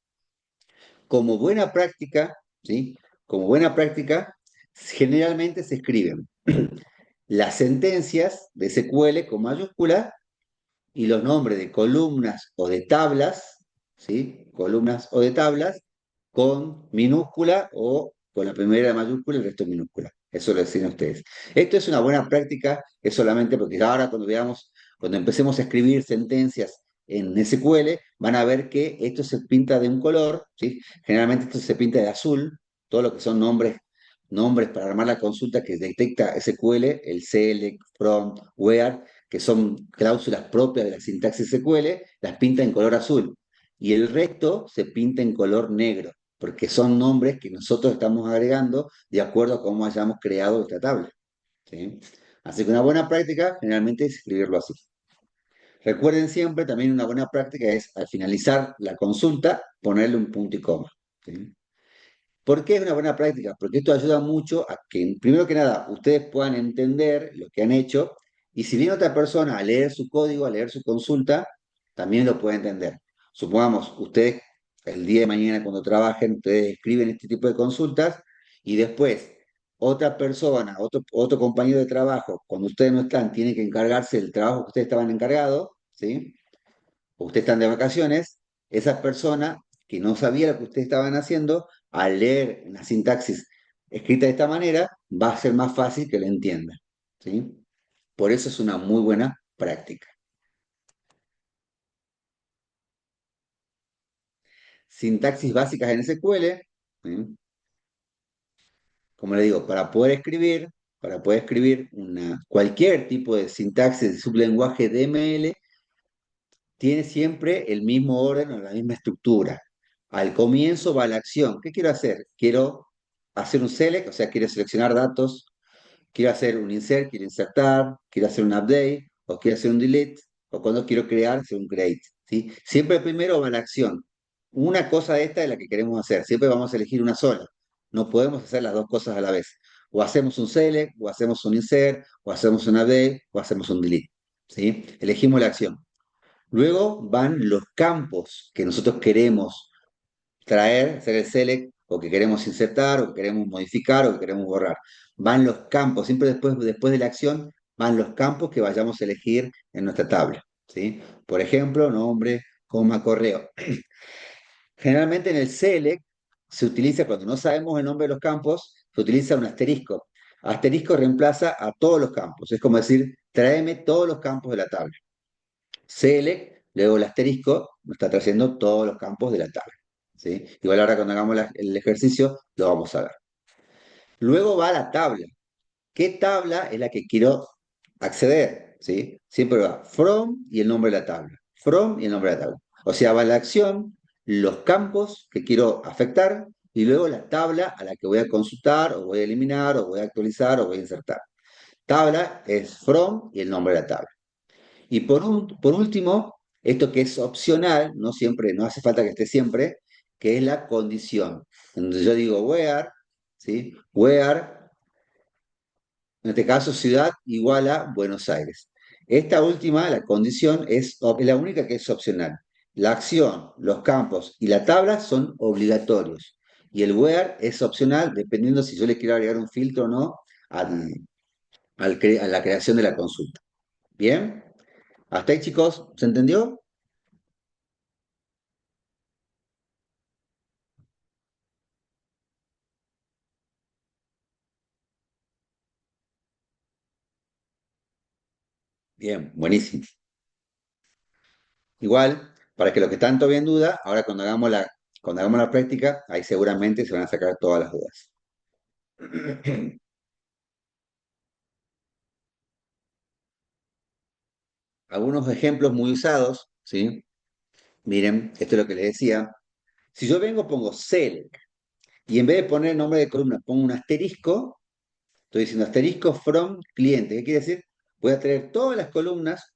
como buena práctica, ¿sí? Como buena práctica, generalmente se escriben las sentencias de SQL con mayúscula y los nombres de columnas o de tablas, ¿sí? Columnas o de tablas con minúscula o con la primera mayúscula y el resto en minúscula. Eso lo decían ustedes. Esto es una buena práctica, es solamente porque ahora cuando empecemos a escribir sentencias en SQL, van a ver que esto se pinta de un color, ¿sí? Generalmente esto se pinta de azul, todo lo que son nombres para armar la consulta que detecta SQL, el select, from, where, que son cláusulas propias de la sintaxis SQL, las pinta en color azul. Y el resto se pinta en color negro, porque son nombres que nosotros estamos agregando de acuerdo a cómo hayamos creado esta tabla. ¿Sí? Así que una buena práctica generalmente es escribirlo así. Recuerden siempre, también una buena práctica es al finalizar la consulta ponerle un punto y coma. ¿Sí? ¿Por qué es una buena práctica? Porque esto ayuda mucho a que, primero que nada, ustedes puedan entender lo que han hecho y si viene otra persona a leer su código, a leer su consulta, también lo puede entender. Supongamos, ustedes el día de mañana cuando trabajen, ustedes escriben este tipo de consultas y después otra persona, otro compañero de trabajo, cuando ustedes no están, tiene que encargarse del trabajo que ustedes estaban encargados, ¿sí? O ustedes están de vacaciones, esa persona que no sabía lo que ustedes estaban haciendo, al leer la sintaxis escrita de esta manera, va a ser más fácil que lo entienda. ¿Sí? Por eso es una muy buena práctica. Sintaxis básicas en SQL, ¿sí? Como le digo, para poder escribir cualquier tipo de sintaxis de sublenguaje DML, tiene siempre el mismo orden o la misma estructura. Al comienzo va la acción. ¿Qué quiero hacer? Quiero hacer un select, o sea, quiero seleccionar datos, quiero hacer un insert, quiero insertar, quiero hacer un update, o quiero hacer un delete, o cuando quiero crear, hacer un create. ¿Sí? Siempre primero va la acción. Una cosa de esta es la que queremos hacer. Siempre vamos a elegir una sola. No podemos hacer las dos cosas a la vez. O hacemos un select, o hacemos un insert, o hacemos un update, o hacemos un delete. ¿Sí? Elegimos la acción. Luego van los campos que nosotros queremos traer, hacer el select, o que queremos insertar, o que queremos modificar, o que queremos borrar. Van los campos, siempre después de la acción, van los campos que vayamos a elegir en nuestra tabla. ¿Sí? Por ejemplo, nombre, coma, correo. Generalmente en el select se utiliza, cuando no sabemos el nombre de los campos, se utiliza un asterisco. Asterisco reemplaza a todos los campos. Es como decir, tráeme todos los campos de la tabla. Select, luego el asterisco, nos está trayendo todos los campos de la tabla. ¿Sí? Igual ahora cuando hagamos el ejercicio lo vamos a ver. Luego va la tabla. ¿Qué tabla es la que quiero acceder? ¿Sí? Siempre va from y el nombre de la tabla. From y el nombre de la tabla. O sea, va la acción, los campos que quiero afectar y luego la tabla a la que voy a consultar o voy a eliminar o voy a actualizar o voy a insertar. Tabla es from y el nombre de la tabla. Y por último, esto que es opcional, no siempre, no hace falta que esté siempre, que es la condición. Entonces yo digo where, ¿sí? Where, en este caso ciudad igual a Buenos Aires. Esta última, la condición, es la única que es opcional. La acción, los campos y la tabla son obligatorios. Y el where es opcional dependiendo si yo le quiero agregar un filtro o no a la creación de la consulta. ¿Bien? ¿Hasta ahí, chicos? ¿Se entendió? Bien, buenísimo. Igual, para que los que están todavía en duda, ahora cuando hagamos la práctica, ahí seguramente se van a sacar todas las dudas. Algunos ejemplos muy usados, ¿sí? Miren, esto es lo que les decía. Si yo vengo, pongo select, y en vez de poner el nombre de columna, pongo un asterisco, estoy diciendo asterisco from cliente. ¿Qué quiere decir? Voy a traer todas las columnas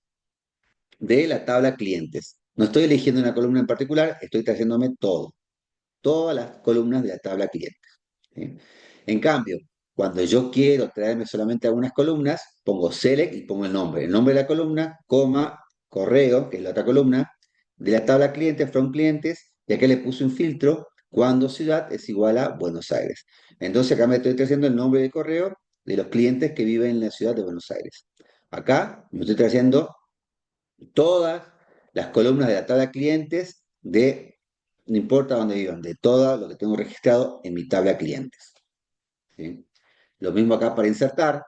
de la tabla clientes. No estoy eligiendo una columna en particular, estoy trayéndome todas las columnas de la tabla clientes. ¿Sí? En cambio, cuando yo quiero traerme solamente algunas columnas, pongo select y pongo el nombre de la columna, coma, correo, que es la otra columna, de la tabla clientes, from clientes, y acá le puse un filtro cuando ciudad es igual a Buenos Aires. Entonces acá me estoy trayendo el nombre de correo de los clientes que viven en la ciudad de Buenos Aires. Acá me estoy trayendo todas las columnas de la tabla clientes no importa dónde vivan, de todo lo que tengo registrado en mi tabla clientes. ¿Sí? Lo mismo acá para insertar.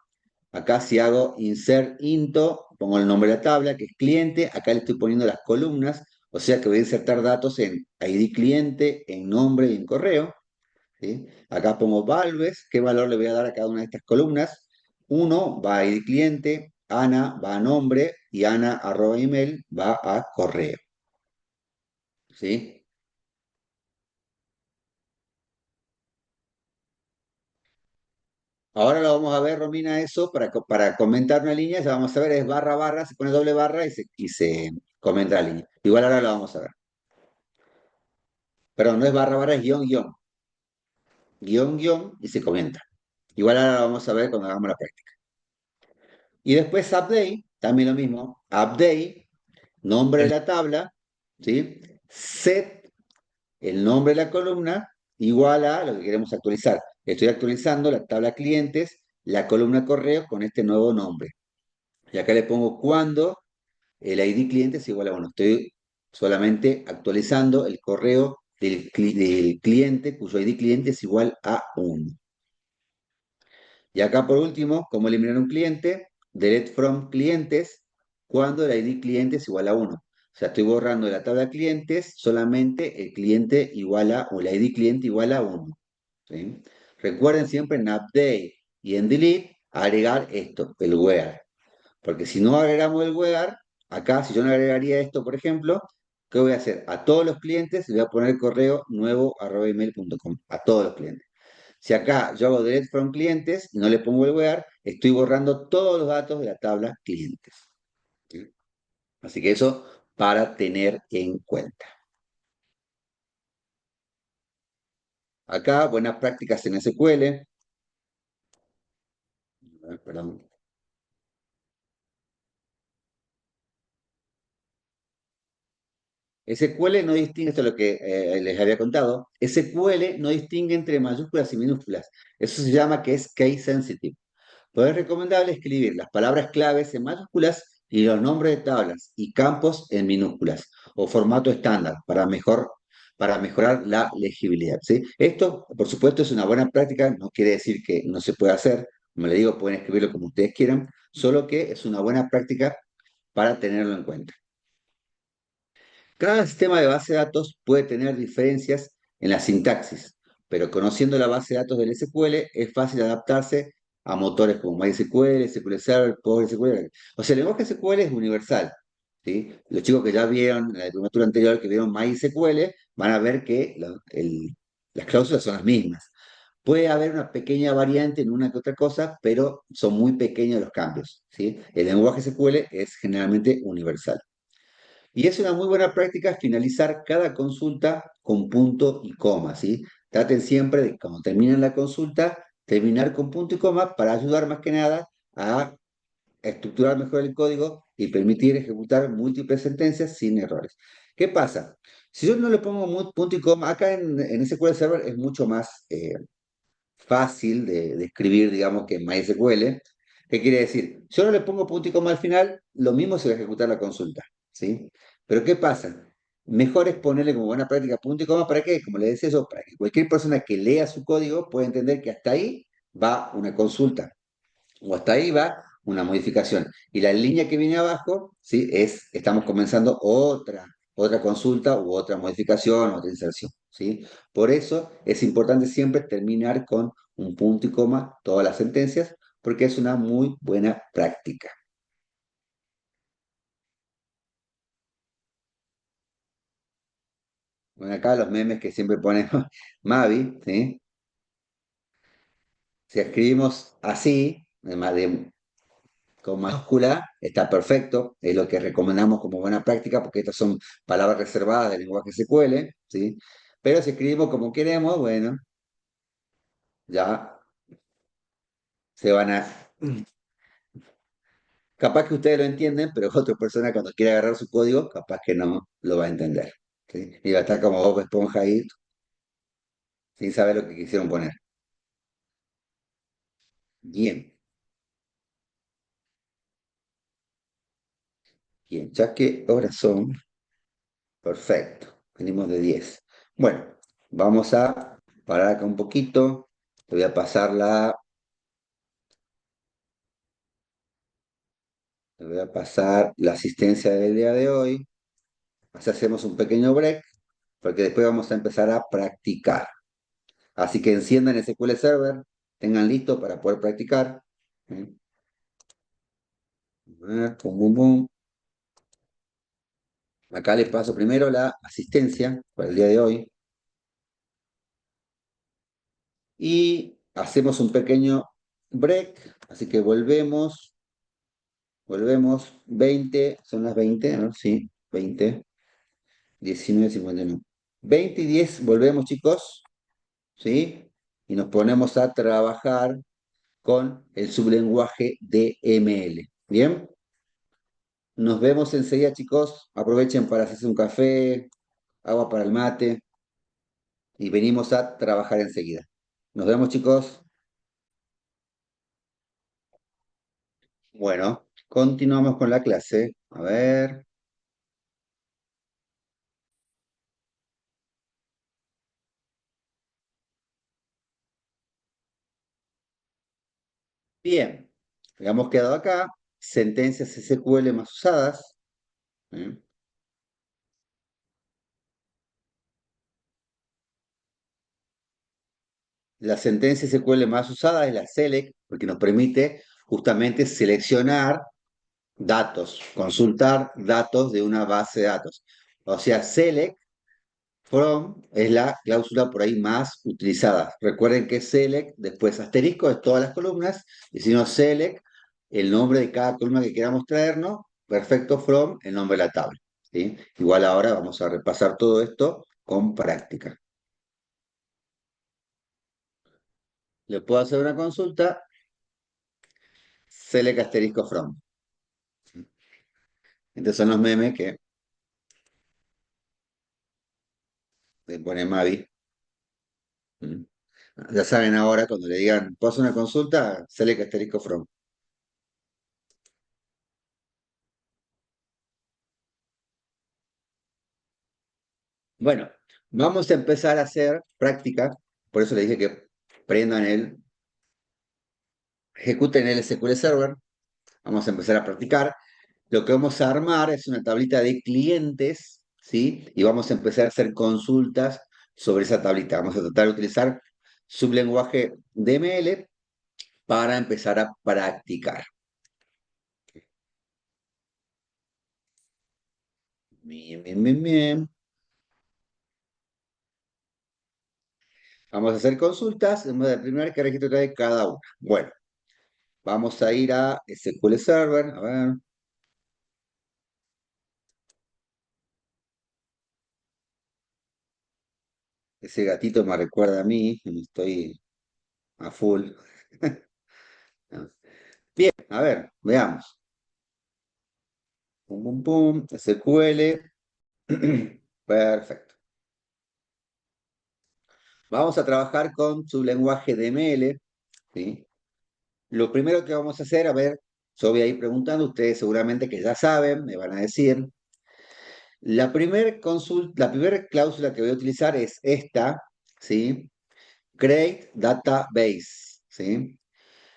Acá si hago insert into, pongo el nombre de la tabla, que es cliente. Acá le estoy poniendo las columnas, o sea que voy a insertar datos en ID cliente, en nombre y en correo. ¿Sí? Acá pongo values, qué valor le voy a dar a cada una de estas columnas. 1 va a ID cliente, Ana va a nombre y Ana arroba email va a correo. ¿Sí? Ahora lo vamos a ver, Romina, eso para comentar una línea, ya vamos a ver, es barra barra, se pone doble barra y se comenta la línea. Igual ahora lo vamos a ver. Perdón, no es barra barra, es guión guión. Guión guión y se comenta. Igual ahora lo vamos a ver cuando hagamos la práctica. Y después update, también lo mismo. Update, nombre de la tabla, ¿sí? Set, el nombre de la columna, igual a lo que queremos actualizar. Estoy actualizando la tabla clientes, la columna correo con este nuevo nombre. Y acá le pongo cuando el ID cliente es igual a 1. Estoy solamente actualizando el correo del cliente cuyo ID cliente es igual a 1. Y acá por último, cómo eliminar un cliente, delete from clientes cuando el ID cliente es igual a 1. O sea, estoy borrando de la tabla de clientes solamente el cliente igual a, o el ID cliente igual a 1. ¿Sí? Recuerden siempre en update y en delete agregar esto, el where. Porque si no agregamos el where, acá si yo no agregaría esto, por ejemplo, ¿qué voy a hacer? A todos los clientes le voy a poner el correo nuevo @email.com, a todos los clientes. Si acá yo hago delete from clientes y no le pongo el where, estoy borrando todos los datos de la tabla clientes. ¿Sí? Así que eso para tener en cuenta. Acá, buenas prácticas en SQL. Perdón. SQL no distingue, esto es lo que les había contado, SQL no distingue entre mayúsculas y minúsculas. Eso se llama que es case sensitive. Pues es recomendable escribir las palabras claves en mayúsculas y los nombres de tablas y campos en minúsculas o formato estándar para mejorar la legibilidad. ¿Sí? Esto, por supuesto, es una buena práctica, no quiere decir que no se pueda hacer, como le digo, pueden escribirlo como ustedes quieran, solo que es una buena práctica para tenerlo en cuenta. Cada sistema de base de datos puede tener diferencias en la sintaxis, pero conociendo la base de datos del SQL es fácil adaptarse a motores como MySQL, SQL Server, PostgreSQL. O sea, el lenguaje SQL es universal. ¿Sí? Los chicos que ya vieron en la diplomatura anterior, que vieron MySQL, van a ver que las cláusulas son las mismas. Puede haber una pequeña variante en una que otra cosa, pero son muy pequeños los cambios. ¿Sí? El lenguaje SQL es generalmente universal. Y es una muy buena práctica finalizar cada consulta con punto y coma, ¿sí? Traten siempre de, cuando terminen la consulta, terminar con punto y coma para ayudar más que nada a estructurar mejor el código y permitir ejecutar múltiples sentencias sin errores. ¿Qué pasa? Si yo no le pongo punto y coma, acá en SQL Server es mucho más fácil de escribir, digamos, que en MySQL. ¿Qué quiere decir? Si yo no le pongo punto y coma al final, lo mismo se va a ejecutar la consulta, ¿sí? Pero ¿qué pasa? Mejor es ponerle como buena práctica punto y coma, ¿para qué? Como le decía eso, para que cualquier persona que lea su código pueda entender que hasta ahí va una consulta o hasta ahí va una modificación. Y la línea que viene abajo, ¿sí? Estamos comenzando otra consulta u otra modificación, otra inserción, ¿sí? Por eso es importante siempre terminar con un punto y coma todas las sentencias, porque es una muy buena práctica. Bueno, acá los memes que siempre ponen Mavi, ¿sí? Si escribimos así, con mayúscula, está perfecto, es lo que recomendamos como buena práctica, porque estas son palabras reservadas del lenguaje SQL, ¿sí? Pero si escribimos como queremos, bueno, ya se van a... Capaz que ustedes lo entienden, pero otra persona cuando quiere agarrar su código, capaz que no lo va a entender, ¿sí? Y va a estar como Bob Esponja ahí, sin saber lo que quisieron poner. Bien, bien, ya que horas son, perfecto, venimos de 10. Bueno, vamos a parar acá un poquito, te voy a pasar le voy a pasar la asistencia del día de hoy. Así hacemos un pequeño break, porque después vamos a empezar a practicar. Así que enciendan el SQL Server, tengan listo para poder practicar. ¿Sí? A ver, pum, pum, pum. Acá les paso primero la asistencia para el día de hoy. Y hacemos un pequeño break. Así que volvemos. 20, son las 20, ¿no? Sí, 20, 19:59. 20 y 10, volvemos, chicos. ¿Sí? Y nos ponemos a trabajar con el sublenguaje DML. ¿Bien? Nos vemos enseguida, chicos. Aprovechen para hacerse un café, agua para el mate y venimos a trabajar enseguida. Nos vemos, chicos. Bueno, continuamos con la clase. A ver. Bien, habíamos quedado acá. Sentencias SQL más usadas. ¿Eh? La sentencia SQL más usada es la select, porque nos permite justamente seleccionar datos, consultar datos de una base de datos. O sea, select from es la cláusula por ahí más utilizada. Recuerden que select, después asterisco de todas las columnas, y si no select, el nombre de cada columna que queramos traernos, perfecto from, el nombre de la tabla. ¿Sí? Igual ahora vamos a repasar todo esto con práctica. Le puedo hacer una consulta, select asterisco from. Estos son los memes que le pone Mavi. ¿Mm? Ya saben ahora, cuando le digan, ¿puedo hacer una consulta? Select asterisco from. Bueno, vamos a empezar a hacer práctica, por eso le dije que prendan ejecuten el SQL Server, vamos a empezar a practicar. Lo que vamos a armar es una tablita de clientes, ¿sí? Y vamos a empezar a hacer consultas sobre esa tablita. Vamos a tratar de utilizar sublenguaje DML para empezar a practicar. Bien, bien, bien, bien. Vamos a hacer consultas, vamos a determinar qué registro trae cada una. Bueno, vamos a ir a SQL Server, a ver. Ese gatito me recuerda a mí, y estoy a full. Bien, a ver, veamos. Pum, pum, pum, SQL. Perfecto. Vamos a trabajar con su lenguaje DML, ¿sí? Lo primero que vamos a hacer, a ver, yo voy a ir preguntando, ustedes seguramente que ya saben, me van a decir. La primera cláusula que voy a utilizar es esta, ¿sí? Create database, ¿sí?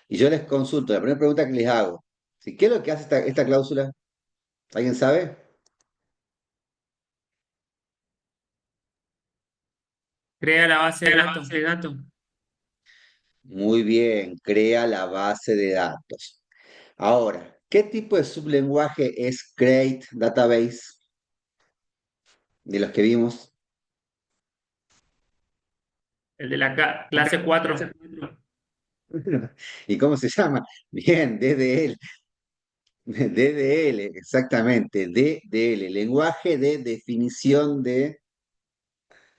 Y yo les consulto, la primera pregunta que les hago, ¿sí? ¿Qué es lo que hace esta cláusula? ¿Alguien sabe? Crea la base de datos. Muy bien, crea la base de datos. Ahora, ¿qué tipo de sublenguaje es Create Database de los que vimos? El de la clase 4. ¿Y cómo se llama? Bien, DDL. DDL, exactamente, DDL, lenguaje de definición de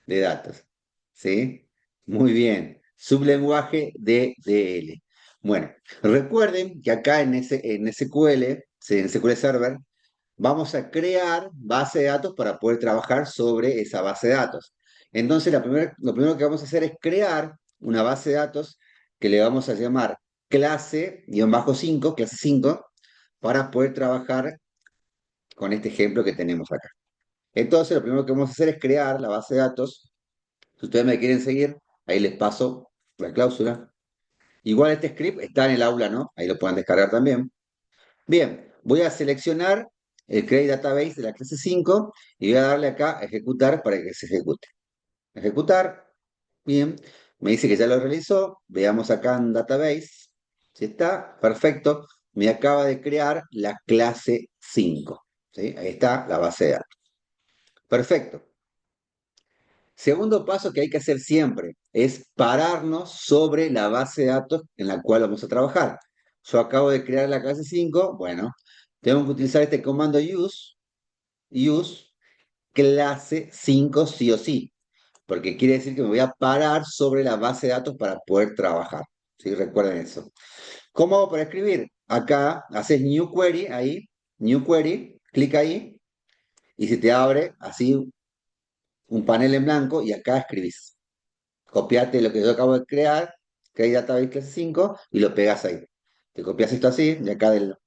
datos. ¿Sí? Muy bien, sublenguaje DDL. Bueno, recuerden que acá en SQL, sí, en SQL Server, vamos a crear base de datos para poder trabajar sobre esa base de datos. Entonces, lo primero que vamos a hacer es crear una base de datos que le vamos a llamar clase-5, clase 5, para poder trabajar con este ejemplo que tenemos acá. Entonces, lo primero que vamos a hacer es crear la base de datos. Si ustedes me quieren seguir, ahí les paso la cláusula. Igual este script está en el aula, ¿no? Ahí lo pueden descargar también. Bien, voy a seleccionar el Create Database de la clase 5 y voy a darle acá a ejecutar para que se ejecute. Ejecutar, bien, me dice que ya lo realizó. Veamos acá en Database. Si está, perfecto. me acaba de crear la clase 5. ¿Sí? Ahí está la base de datos. Perfecto. Segundo paso que hay que hacer siempre es pararnos sobre la base de datos en la cual vamos a trabajar. Yo acabo de crear la clase 5. Bueno, tengo que utilizar este comando use clase 5 sí o sí, porque quiere decir que me voy a parar sobre la base de datos para poder trabajar. ¿Sí? Recuerden eso. ¿Cómo hago para escribir? Acá haces New Query, ahí, New Query, clic ahí, y se te abre así un panel en blanco y acá escribís. Copiate lo que yo acabo de crear, Create Database clase 5, y lo pegas ahí. Te copias esto así, de acá del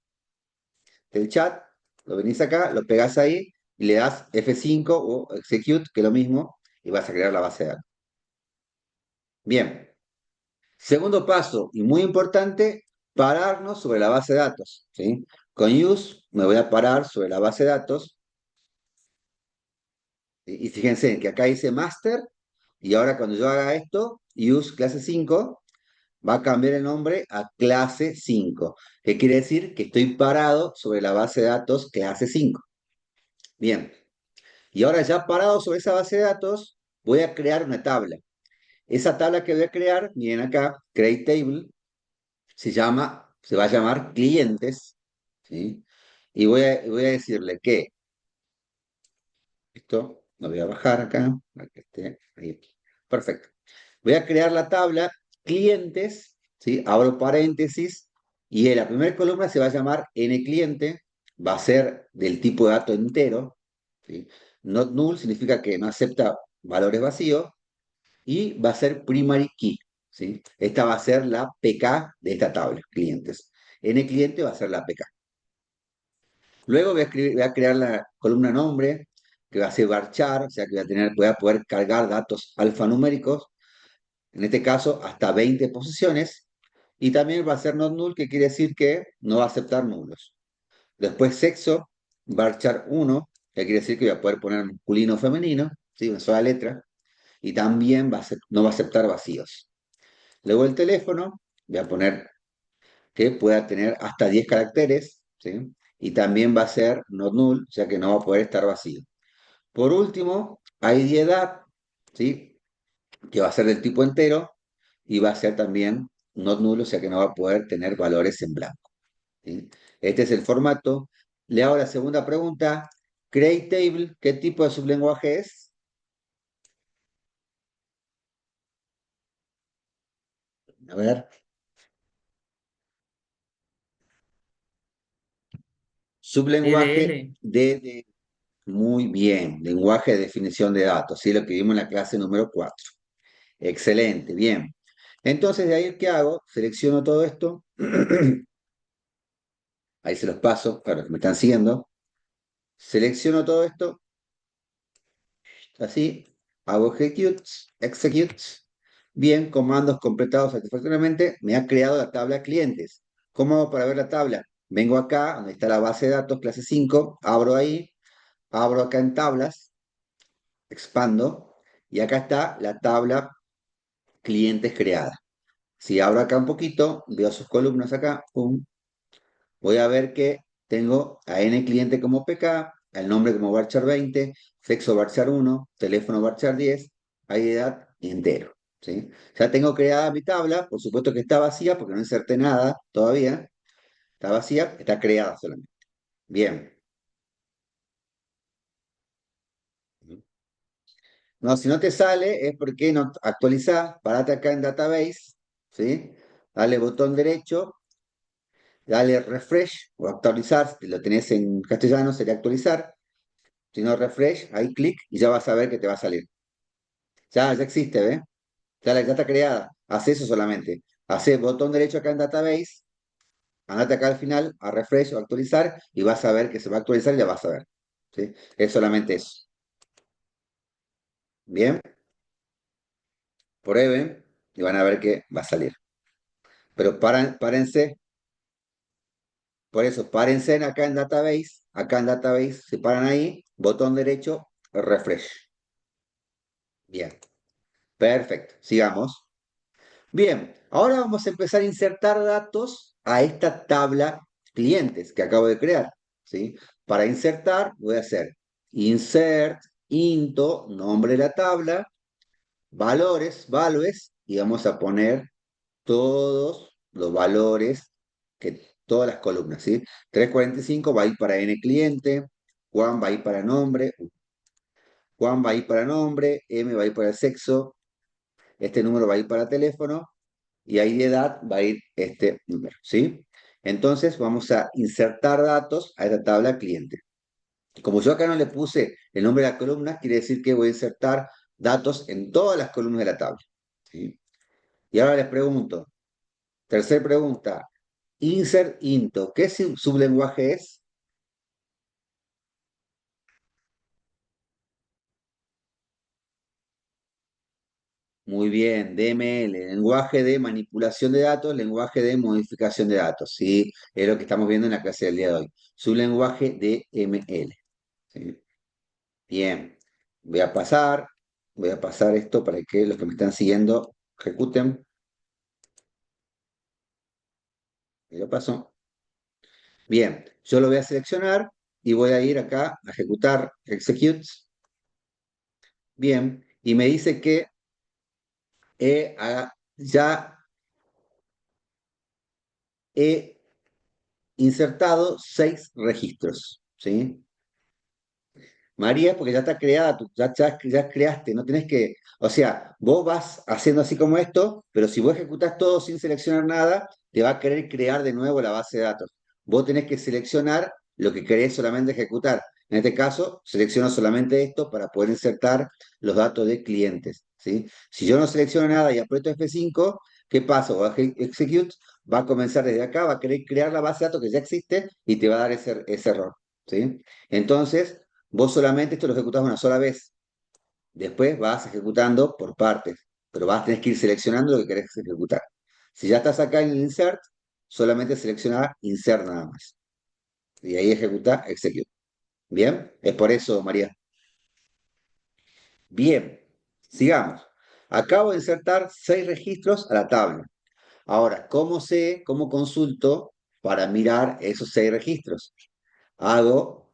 chat, lo venís acá, lo pegas ahí, y le das F5 o Execute, que es lo mismo, y vas a crear la base de datos. Bien. Segundo paso, y muy importante, pararnos sobre la base de datos. ¿Sí? Con use me voy a parar sobre la base de datos. Y fíjense que acá dice master, y ahora cuando yo haga esto, use clase 5, va a cambiar el nombre a clase 5, que quiere decir que estoy parado sobre la base de datos clase 5. Bien, y ahora ya parado sobre esa base de datos, voy a crear una tabla. Esa tabla que voy a crear, miren acá, create table, se va a llamar clientes, ¿sí? Y voy a decirle que esto lo voy a bajar acá, para que esté ahí. Perfecto. Voy a crear la tabla clientes, ¿sí? Abro paréntesis, y en la primera columna se va a llamar n cliente, va a ser del tipo de dato entero, ¿sí? Not null significa que no acepta valores vacíos, y va a ser primary key, ¿sí? Esta va a ser la PK de esta tabla, clientes. N cliente va a ser la PK. Luego voy a crear la columna nombre, que va a ser varchar, o sea que voy a poder cargar datos alfanuméricos, en este caso hasta 20 posiciones, y también va a ser not null, que quiere decir que no va a aceptar nulos. Después sexo, varchar 1, que quiere decir que voy a poder poner masculino o femenino, ¿sí? Una sola letra, y también no va a aceptar vacíos. Luego el teléfono, voy a poner que pueda tener hasta 10 caracteres, ¿sí? Y también va a ser not null, o sea que no va a poder estar vacío. Por último, ID edad, ¿sí? Que va a ser del tipo entero y va a ser también not null, o sea que no va a poder tener valores en blanco, ¿sí? Este es el formato. Le hago la segunda pregunta. Create table, ¿qué tipo de sublenguaje es? A ver. Sublenguaje DDL. de muy bien, lenguaje de definición de datos, ¿sí? Lo que vimos en la clase número 4. Excelente, bien. Entonces, de ahí, ¿qué hago? Selecciono todo esto. Ahí se los paso para los que me están siguiendo. Selecciono todo esto, así. Hago execute. Bien, comandos completados satisfactoriamente. Me ha creado la tabla clientes. ¿Cómo hago para ver la tabla? Vengo acá, donde está la base de datos, clase 5. Abro ahí, abro acá en tablas, expando, y acá está la tabla clientes creada. Si abro acá un poquito, veo sus columnas acá, pum, voy a ver que tengo a N cliente como PK, el nombre como varchar 20, sexo varchar 1, teléfono varchar 10, hay edad y entero, ¿sí? Ya tengo creada mi tabla, por supuesto que está vacía porque no inserté nada todavía, está vacía, está creada solamente. Bien. No, si no te sale es porque no actualizás, parate acá en Database, ¿sí? Dale botón derecho, dale refresh o actualizar, si lo tenés en castellano sería actualizar, si no refresh, ahí clic y ya vas a ver que te va a salir. Ya existe, ¿ves? Ya está creada, hace eso solamente. Hace botón derecho acá en Database, andate acá al final a refresh o actualizar y vas a ver que se va a actualizar y ya vas a ver, ¿sí? Es solamente eso. Bien, prueben y van a ver que va a salir. Pero párense. Por eso, párense acá en Database, se paran ahí, botón derecho, refresh. Bien, perfecto, sigamos. Bien, ahora vamos a empezar a insertar datos a esta tabla clientes que acabo de crear, ¿sí? Para insertar voy a hacer insert, into, nombre de la tabla, valores, values, y vamos a poner todos los valores, todas las columnas, ¿sí? 345 va a ir para n cliente, Juan va a ir para nombre, Juan va a ir para nombre, M va a ir para sexo, este número va a ir para teléfono, y ahí de edad va a ir este número, ¿sí? Entonces vamos a insertar datos a esta tabla cliente. Como yo acá no le puse el nombre de la columna, quiere decir que voy a insertar datos en todas las columnas de la tabla, ¿sí? Y ahora les pregunto, tercera pregunta, insert into, ¿qué sublenguaje es? Muy bien, DML, lenguaje de manipulación de datos, lenguaje de modificación de datos, ¿sí? Es lo que estamos viendo en la clase del día de hoy. Sublenguaje DML, ¿sí? Bien, voy a pasar esto para que los que me están siguiendo ejecuten. Y lo paso. Bien, yo lo voy a seleccionar y voy a ir acá a ejecutar execute. Bien, y me dice que ya he insertado 6 registros, ¿sí? María, porque ya está creada, ya creaste, no tenés que, o sea, vos vas haciendo así como esto, pero si vos ejecutás todo sin seleccionar nada, te va a querer crear de nuevo la base de datos. Vos tenés que seleccionar lo que querés solamente ejecutar. En este caso, selecciono solamente esto para poder insertar los datos de clientes, ¿sí? Si yo no selecciono nada y aprieto F5, ¿qué pasa? O execute, va a comenzar desde acá, va a querer crear la base de datos que ya existe y te va a dar ese error, ¿sí? Entonces, vos solamente esto lo ejecutás una sola vez. Después vas ejecutando por partes, pero vas a tener que ir seleccionando lo que querés ejecutar. Si ya estás acá en el insert, solamente selecciona insert nada más. Y ahí ejecuta execute. ¿Bien? Es por eso, María. Bien, sigamos. Acabo de insertar 6 registros a la tabla. Ahora, cómo consulto para mirar esos 6 registros? Hago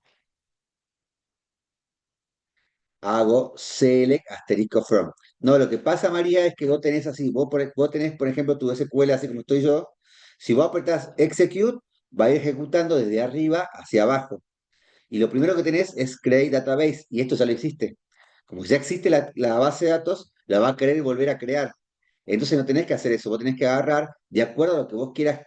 hago select asterisco from. No, lo que pasa, María, es que vos tenés así, vos tenés, por ejemplo, tu SQL así como estoy yo. Si vos apretás execute, va a ir ejecutando desde arriba hacia abajo. Y lo primero que tenés es create database, y esto ya lo existe. Como ya existe la base de datos, la va a querer volver a crear. Entonces no tenés que hacer eso, vos tenés que agarrar, de acuerdo a lo que vos quieras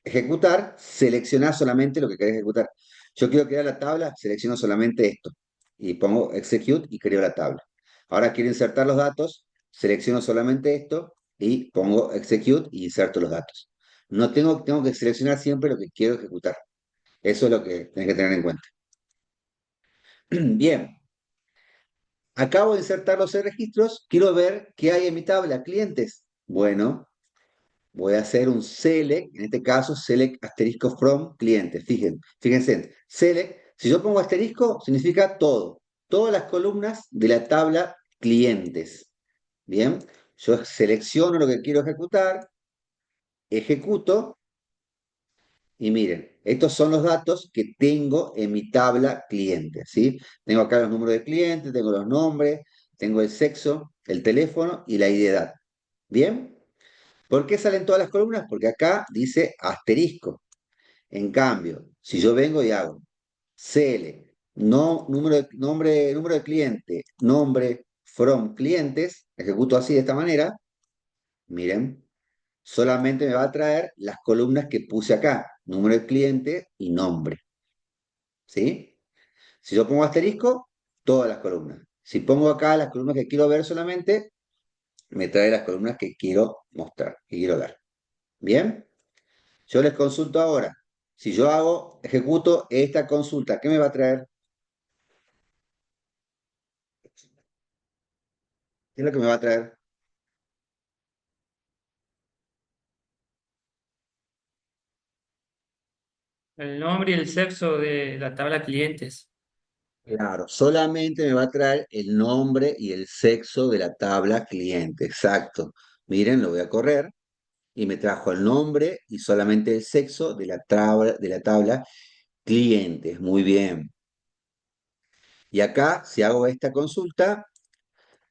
ejecutar, seleccionar solamente lo que querés ejecutar. Yo quiero crear la tabla, selecciono solamente esto y pongo execute y creo la tabla. Ahora quiero insertar los datos, selecciono solamente esto y pongo execute y inserto los datos. No tengo que seleccionar siempre lo que quiero ejecutar. Eso es lo que tenés que tener en cuenta. Bien, acabo de insertar los 6 registros, quiero ver qué hay en mi tabla, clientes. Bueno, voy a hacer un select, en este caso, select asterisco from clientes. Fíjense, select, si yo pongo asterisco, significa todo, todas las columnas de la tabla clientes. Bien, yo selecciono lo que quiero ejecutar, ejecuto, y miren, estos son los datos que tengo en mi tabla clientes, ¿sí? Tengo acá los números de clientes, tengo los nombres, tengo el sexo, el teléfono y la edad. ¿Bien? ¿Por qué salen todas las columnas? Porque acá dice asterisco. En cambio, si yo vengo y hago CL, no, número de cliente, nombre from clientes, ejecuto así de esta manera, miren, solamente me va a traer las columnas que puse acá, número de cliente y nombre. ¿Sí? Si yo pongo asterisco, todas las columnas. Si pongo acá las columnas que quiero ver solamente, me trae las columnas que quiero mostrar, que quiero ver. ¿Bien? Yo les consulto ahora. Si yo ejecuto esta consulta, ¿qué me va a traer? ¿Qué es lo que me va a traer? El nombre y el sexo de la tabla clientes. Claro, solamente me va a traer el nombre y el sexo de la tabla cliente. Exacto. Miren, lo voy a correr. y me trajo el nombre y solamente el sexo de la tabla clientes. Muy bien. Y acá, si hago esta consulta,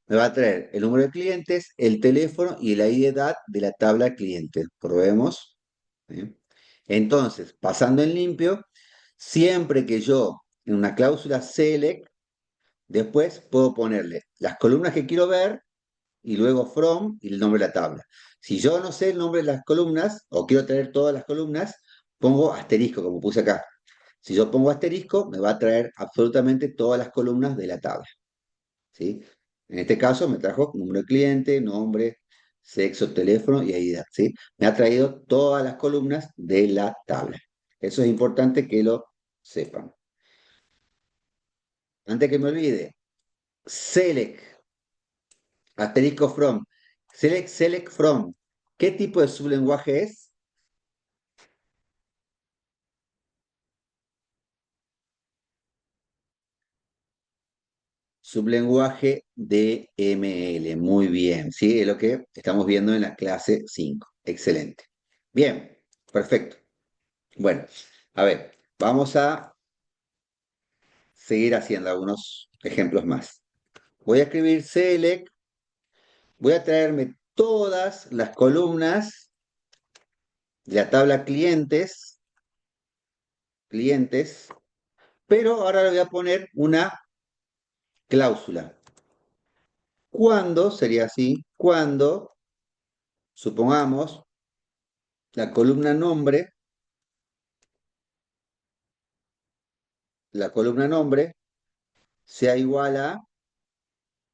me va a traer el número de clientes, el teléfono y la edad de la tabla clientes. Probemos. ¿Sí? Entonces, pasando en limpio, siempre que yo en una cláusula select, después puedo ponerle las columnas que quiero ver y luego from y el nombre de la tabla. Si yo no sé el nombre de las columnas o quiero tener todas las columnas, pongo asterisco, como puse acá. Si yo pongo asterisco, me va a traer absolutamente todas las columnas de la tabla. ¿Sí? En este caso me trajo número de cliente, nombre, sexo, teléfono y edad. ¿Sí? Me ha traído todas las columnas de la tabla. Eso es importante que lo sepan. Antes que me olvide, select, asterisco from. Select from. ¿Qué tipo de sublenguaje es? Sublenguaje DML. Muy bien. Sí, es lo que estamos viendo en la clase 5. Excelente. Bien, perfecto. Bueno, a ver, vamos a seguir haciendo algunos ejemplos más. Voy a escribir select, voy a traerme todas las columnas de la tabla clientes, pero ahora le voy a poner una cláusula. ¿Cuándo sería así? Cuando, supongamos, la columna nombre sea igual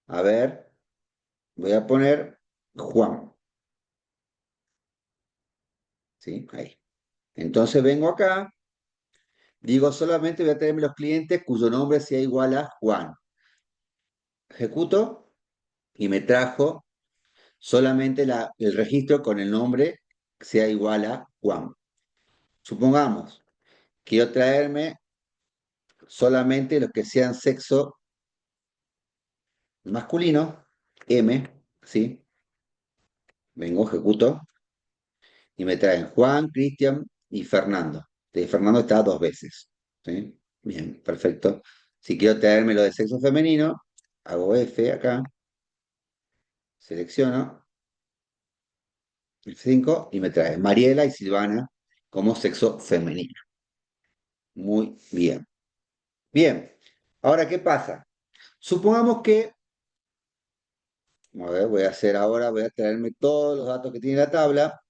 a ver, voy a poner Juan, ¿sí? Ahí. Entonces vengo acá, digo solamente voy a tenerme los clientes cuyo nombre sea igual a Juan. Ejecuto y me trajo solamente el registro con el nombre sea igual a Juan. Supongamos, quiero traerme solamente los que sean sexo masculino, M, ¿sí? Vengo, ejecuto y me traen Juan, Cristian y Fernando. De Fernando está dos veces, ¿sí? Bien, perfecto. Si quiero traerme lo de sexo femenino, hago F acá, selecciono el 5 y me trae Mariela y Silvana como sexo femenino. Muy bien. Bien, ahora, ¿qué pasa? Supongamos que, a ver, voy a hacer ahora, voy a traerme todos los datos que tiene la tabla.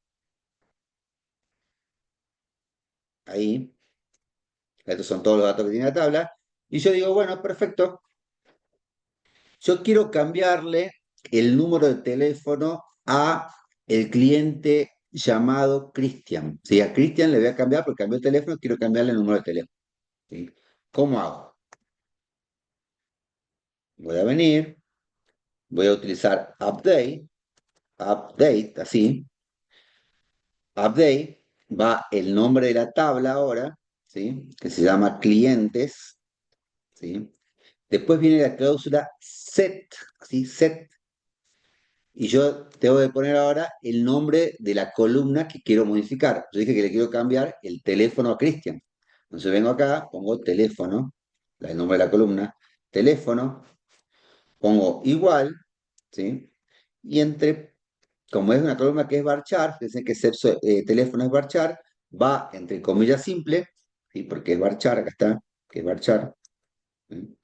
Ahí, estos son todos los datos que tiene la tabla. Y yo digo, bueno, perfecto. Yo quiero cambiarle el número de teléfono a el cliente llamado Cristian. Si a Cristian le voy a cambiar porque cambió el teléfono, quiero cambiarle el número de teléfono. ¿Sí? ¿Cómo hago? Voy a venir, voy a utilizar update, así. Update va el nombre de la tabla ahora, ¿sí? Que se llama clientes, ¿sí? Después viene la cláusula set, ¿sí? Set. Y yo tengo que poner ahora el nombre de la columna que quiero modificar. Yo dije que le quiero cambiar el teléfono a Cristian. Entonces vengo acá, pongo teléfono, el nombre de la columna, teléfono, pongo igual, ¿sí? Y como es una columna que es varchar, fíjense que teléfono es varchar, va entre comillas simple, ¿sí? Porque es varchar, acá está, que es varchar, ¿sí?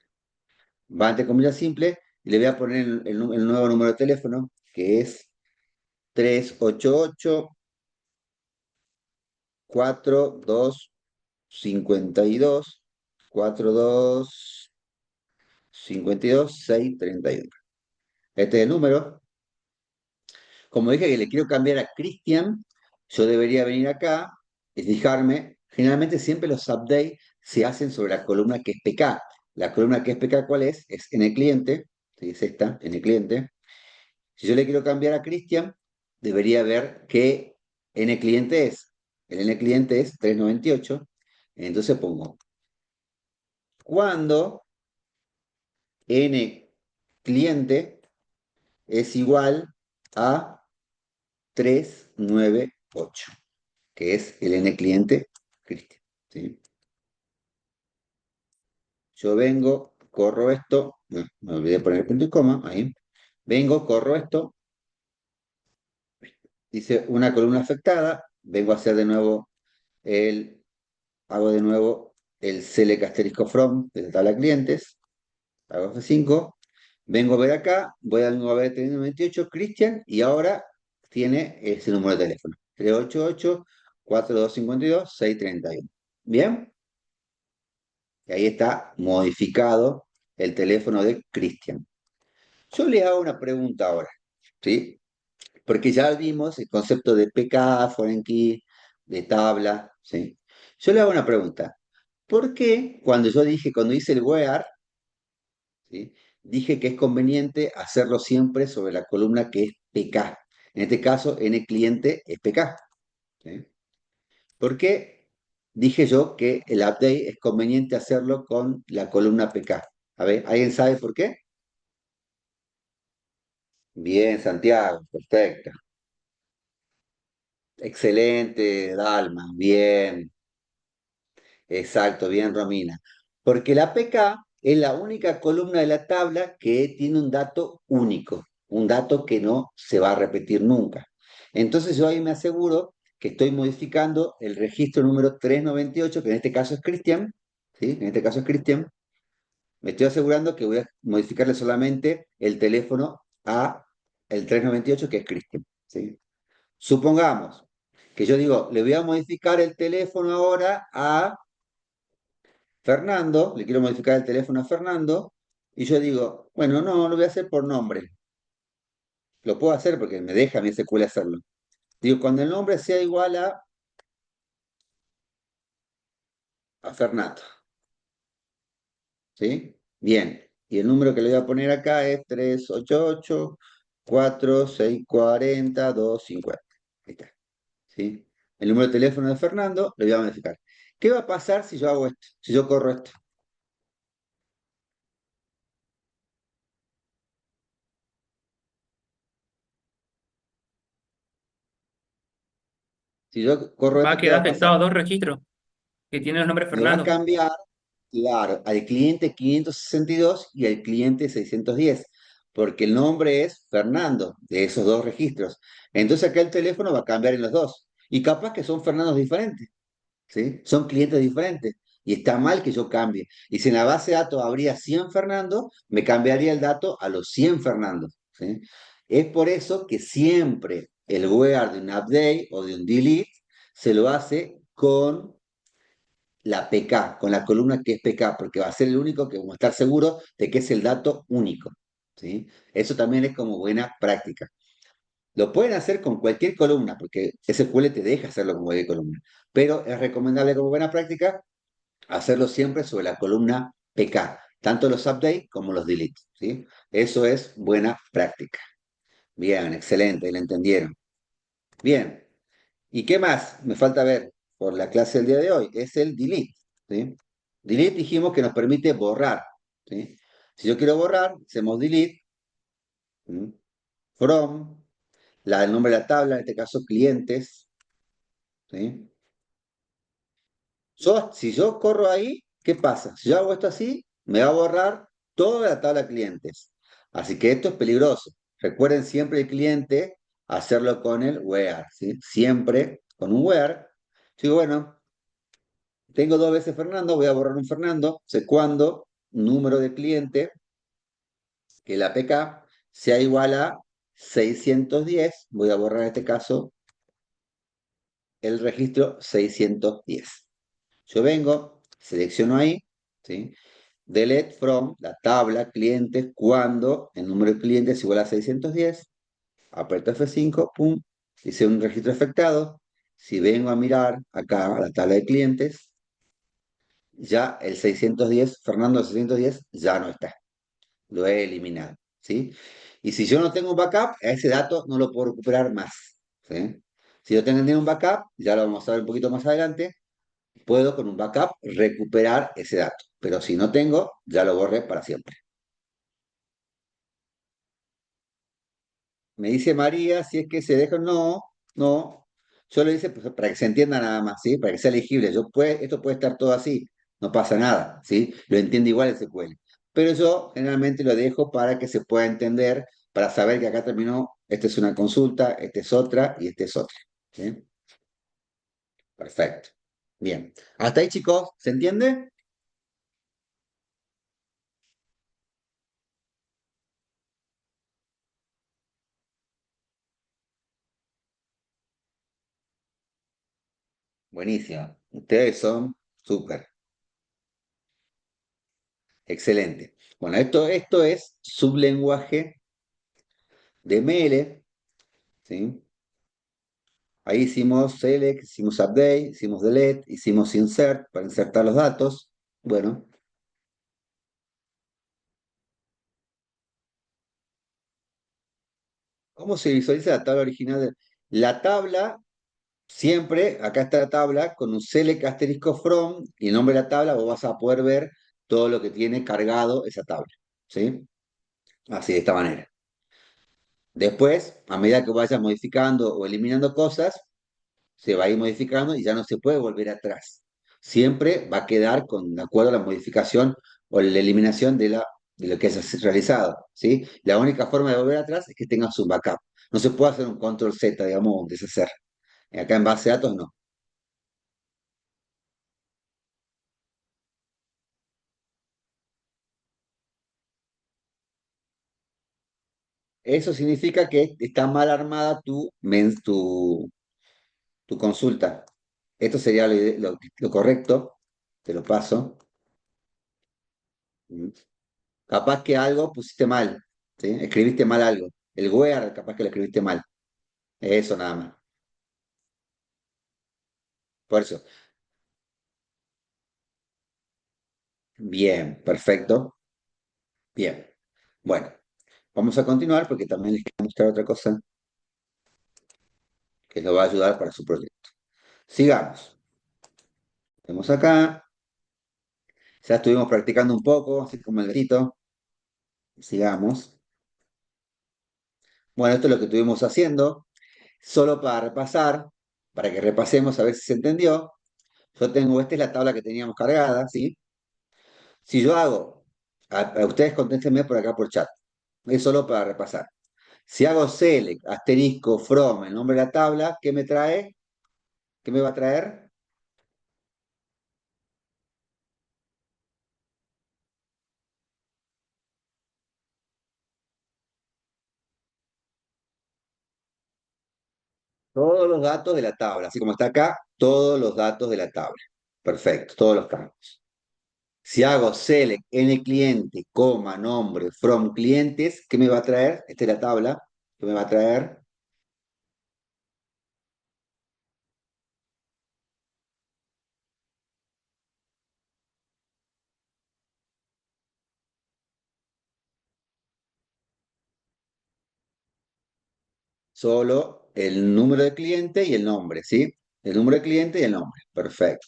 Va entre comillas simple, y le voy a poner el nuevo número de teléfono, que es 388 42 52 42 52 631. Este es el número. Como dije que le quiero cambiar a Cristian, yo debería venir acá y fijarme. Generalmente siempre los updates se hacen sobre la columna que es PK. La columna que es PK, ¿cuál es? Es en el cliente. ¿Sí? Es esta, en el cliente. Si yo le quiero cambiar a Cristian, debería ver qué N cliente es. El N cliente es 398. Entonces pongo, cuando N cliente es igual a 398, que es el N cliente Cristian. ¿Sí? Yo vengo, corro esto, no, me olvidé de poner el punto y coma, ahí. Vengo, corro esto, dice una columna afectada, vengo a hacer de nuevo el, hago de nuevo el select asterisco from de la tabla de clientes, hago F5, vengo a ver acá, voy a ver 398, Cristian, y ahora tiene ese número de teléfono, 388-4252-631. ¿Bien? Y ahí está modificado el teléfono de Cristian. Yo le hago una pregunta ahora, ¿sí? Porque ya vimos el concepto de PK, foreign key, de tabla, ¿sí? Yo le hago una pregunta. ¿Por qué cuando hice el where, ¿sí? Dije que es conveniente hacerlo siempre sobre la columna que es PK? En este caso, N cliente es PK, ¿sí? ¿Por qué dije yo que el update es conveniente hacerlo con la columna PK? A ver, ¿alguien sabe por qué? Bien, Santiago, perfecto. Excelente, Dalma, bien, exacto, bien, Romina. Porque la PK es la única columna de la tabla que tiene un dato único, un dato que no se va a repetir nunca. Entonces yo ahí me aseguro que estoy modificando el registro número 398, que en este caso es Cristian, ¿sí? En este caso es Cristian. Me estoy asegurando que voy a modificarle solamente el teléfono a el 398, que es Cristian, ¿sí? Supongamos que yo digo, le voy a modificar el teléfono ahora a Fernando, le quiero modificar el teléfono a Fernando, y yo digo, bueno, no, lo voy a hacer por nombre. Lo puedo hacer porque me deja mi SQL hacerlo. Digo, cuando el nombre sea igual a Fernando, ¿sí? Bien, y el número que le voy a poner acá es 388-4640-250. Ahí está, ¿sí? El número de teléfono de Fernando lo voy a modificar. ¿Qué va a pasar si yo hago esto? Si yo corro esto. Si yo corro Va a esto, ¿qué va quedar a pasar? afectados dos registros que tienen los nombres Me va a Fernando. cambiar, claro, al cliente 562 y al cliente 610, porque el nombre es Fernando de esos dos registros. Entonces acá el teléfono va a cambiar en los dos. Y capaz que son Fernandos diferentes, ¿sí? Son clientes diferentes. Y está mal que yo cambie. Y si en la base de datos habría 100 Fernando, me cambiaría el dato a los 100 Fernandos, ¿sí? Es por eso que siempre el where de un update o de un delete se lo hace con la PK, con la columna que es PK, porque va a ser el único que vamos a estar seguros de que es el dato único, ¿sí? Eso también es como buena práctica. Lo pueden hacer con cualquier columna, porque SQL te deja hacerlo con cualquier columna, pero es recomendable como buena práctica hacerlo siempre sobre la columna PK, tanto los updates como los delete, ¿sí? Eso es buena práctica. Bien, excelente, ¿la entendieron? Bien, ¿y qué más me falta ver por la clase del día de hoy? Es el delete, ¿sí? Delete dijimos que nos permite borrar, ¿sí? Si yo quiero borrar, hacemos delete, ¿sí? From, el nombre de la tabla, en este caso clientes, ¿sí? Si yo corro ahí, ¿qué pasa? Si yo hago esto así, me va a borrar toda la tabla de clientes. Así que esto es peligroso. Recuerden siempre el cliente hacerlo con el where, ¿sí? Siempre con un where. Digo, bueno, tengo dos veces Fernando, voy a borrar un Fernando, sé cuándo, número de cliente, que la PK sea igual a 610, voy a borrar en este caso el registro 610. Yo vengo, selecciono ahí, ¿sí? Delete from la tabla clientes cuando el número de clientes es igual a 610, aprieto F5, pum, dice un registro afectado. Si vengo a mirar acá a la tabla de clientes, ya el 610, Fernando 610, ya no está. Lo he eliminado, ¿sí? Y si yo no tengo un backup, a ese dato no lo puedo recuperar más, ¿sí? Si yo tengo un backup, ya lo vamos a ver un poquito más adelante, puedo con un backup recuperar ese dato. Pero si no tengo, ya lo borré para siempre. Me dice María, si es que se deja, no, no. Yo lo hice pues, para que se entienda nada más, ¿sí? Para que sea legible. Esto puede estar todo así, no pasa nada, ¿sí? Lo entiende igual el SQL. Pero yo generalmente lo dejo para que se pueda entender, para saber que acá terminó, esta es una consulta, esta es otra y esta es otra, ¿sí? Perfecto. Bien. Hasta ahí, chicos, ¿se entiende? Buenísimo. Ustedes son súper. Excelente. Bueno, esto es sublenguaje de ML, ¿sí? Ahí hicimos select, hicimos update, hicimos delete, hicimos insert para insertar los datos. Bueno, ¿cómo se visualiza la tabla original? La tabla, siempre, acá está la tabla, con un select asterisco from y el nombre de la tabla, vos vas a poder ver todo lo que tiene cargado esa tabla, ¿sí? Así, de esta manera. Después, a medida que vayas modificando o eliminando cosas, se va a ir modificando y ya no se puede volver atrás. Siempre va a quedar de acuerdo a la modificación o la eliminación de lo que hayas realizado, ¿sí? La única forma de volver atrás es que tengas un backup. No se puede hacer un control Z, digamos, un deshacer. Acá en base de datos no. Eso significa que está mal armada tu consulta. Esto sería lo correcto. Te lo paso. Mm. Capaz que algo pusiste mal, ¿sí? Escribiste mal algo. El where, capaz que lo escribiste mal. Eso nada más. Por eso. Bien, perfecto. Bien. Bueno, vamos a continuar porque también les quiero mostrar otra cosa que les va a ayudar para su proyecto. Sigamos. Vemos acá. Ya estuvimos practicando un poco, así como el gatito. Sigamos. Bueno, esto es lo que estuvimos haciendo. Solo para repasar, para que repasemos a ver si se entendió. Yo tengo, esta es la tabla que teníamos cargada, ¿sí? Si yo hago, a ustedes contéstenme por acá por chat, es solo para repasar. Si hago select, asterisco, from, el nombre de la tabla, ¿qué me trae? ¿Qué me va a traer? Todos los datos de la tabla, así como está acá, todos los datos de la tabla. Perfecto, todos los campos. Si hago select n cliente, coma, nombre, from clientes, ¿qué me va a traer? Esta es la tabla. ¿Qué me va a traer? Solo el número de cliente y el nombre, ¿sí? El número de cliente y el nombre. Perfecto.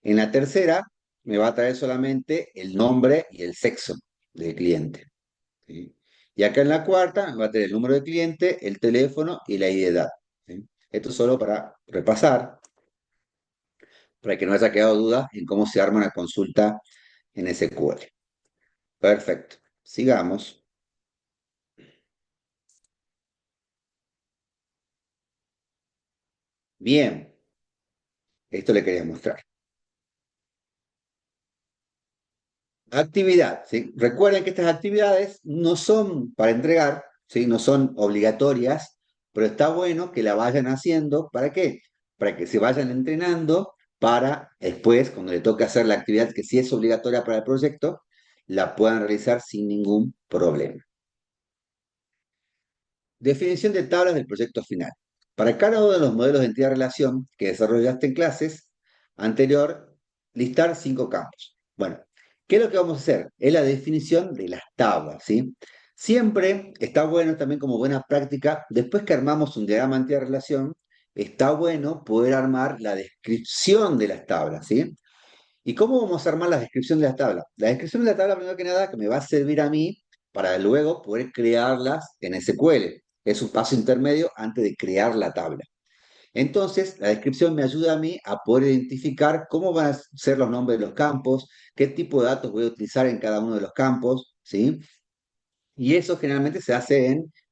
En la tercera me va a traer solamente el nombre y el sexo del cliente, ¿sí? Y acá en la cuarta me va a traer el número de cliente, el teléfono y la ID de edad, ¿sí? Esto solo para repasar, para que no haya quedado dudas en cómo se arma una consulta en SQL. Perfecto. Sigamos. Bien, esto le quería mostrar. Actividad, ¿sí? Recuerden que estas actividades no son para entregar, ¿sí? No son obligatorias, pero está bueno que la vayan haciendo. ¿Para qué? Para que se vayan entrenando para después, cuando le toque hacer la actividad que sí es obligatoria para el proyecto, la puedan realizar sin ningún problema. Definición de tablas del proyecto final. Para cada uno de los modelos de entidad-relación que desarrollaste en clases anterior, listar 5 campos. Bueno, ¿qué es lo que vamos a hacer? Es la definición de las tablas, ¿sí? Siempre está bueno también como buena práctica, después que armamos un diagrama de entidad-relación, está bueno poder armar la descripción de las tablas, ¿sí? ¿Y cómo vamos a armar la descripción de las tablas? La descripción de la tabla, primero que nada, que me va a servir a mí para luego poder crearlas en SQL. Es un paso intermedio antes de crear la tabla. Entonces, la descripción me ayuda a mí a poder identificar cómo van a ser los nombres de los campos, qué tipo de datos voy a utilizar en cada uno de los campos, ¿sí? Y eso generalmente se hace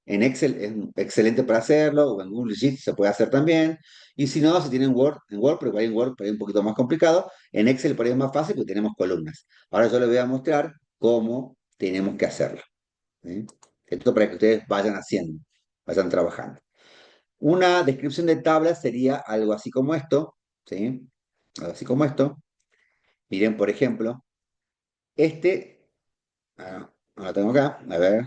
en Excel, es excelente para hacerlo, o en Google Sheets se puede hacer también. Y si no, si tienen Word, en Word, pero en Word por ahí un poquito más complicado, en Excel por ahí es más fácil porque tenemos columnas. Ahora yo les voy a mostrar cómo tenemos que hacerlo, ¿sí? Esto para que ustedes vayan haciendo, vayan trabajando. Una descripción de tabla sería algo así como esto, ¿sí? Algo así como esto. Miren, por ejemplo, este, no lo tengo acá, a ver,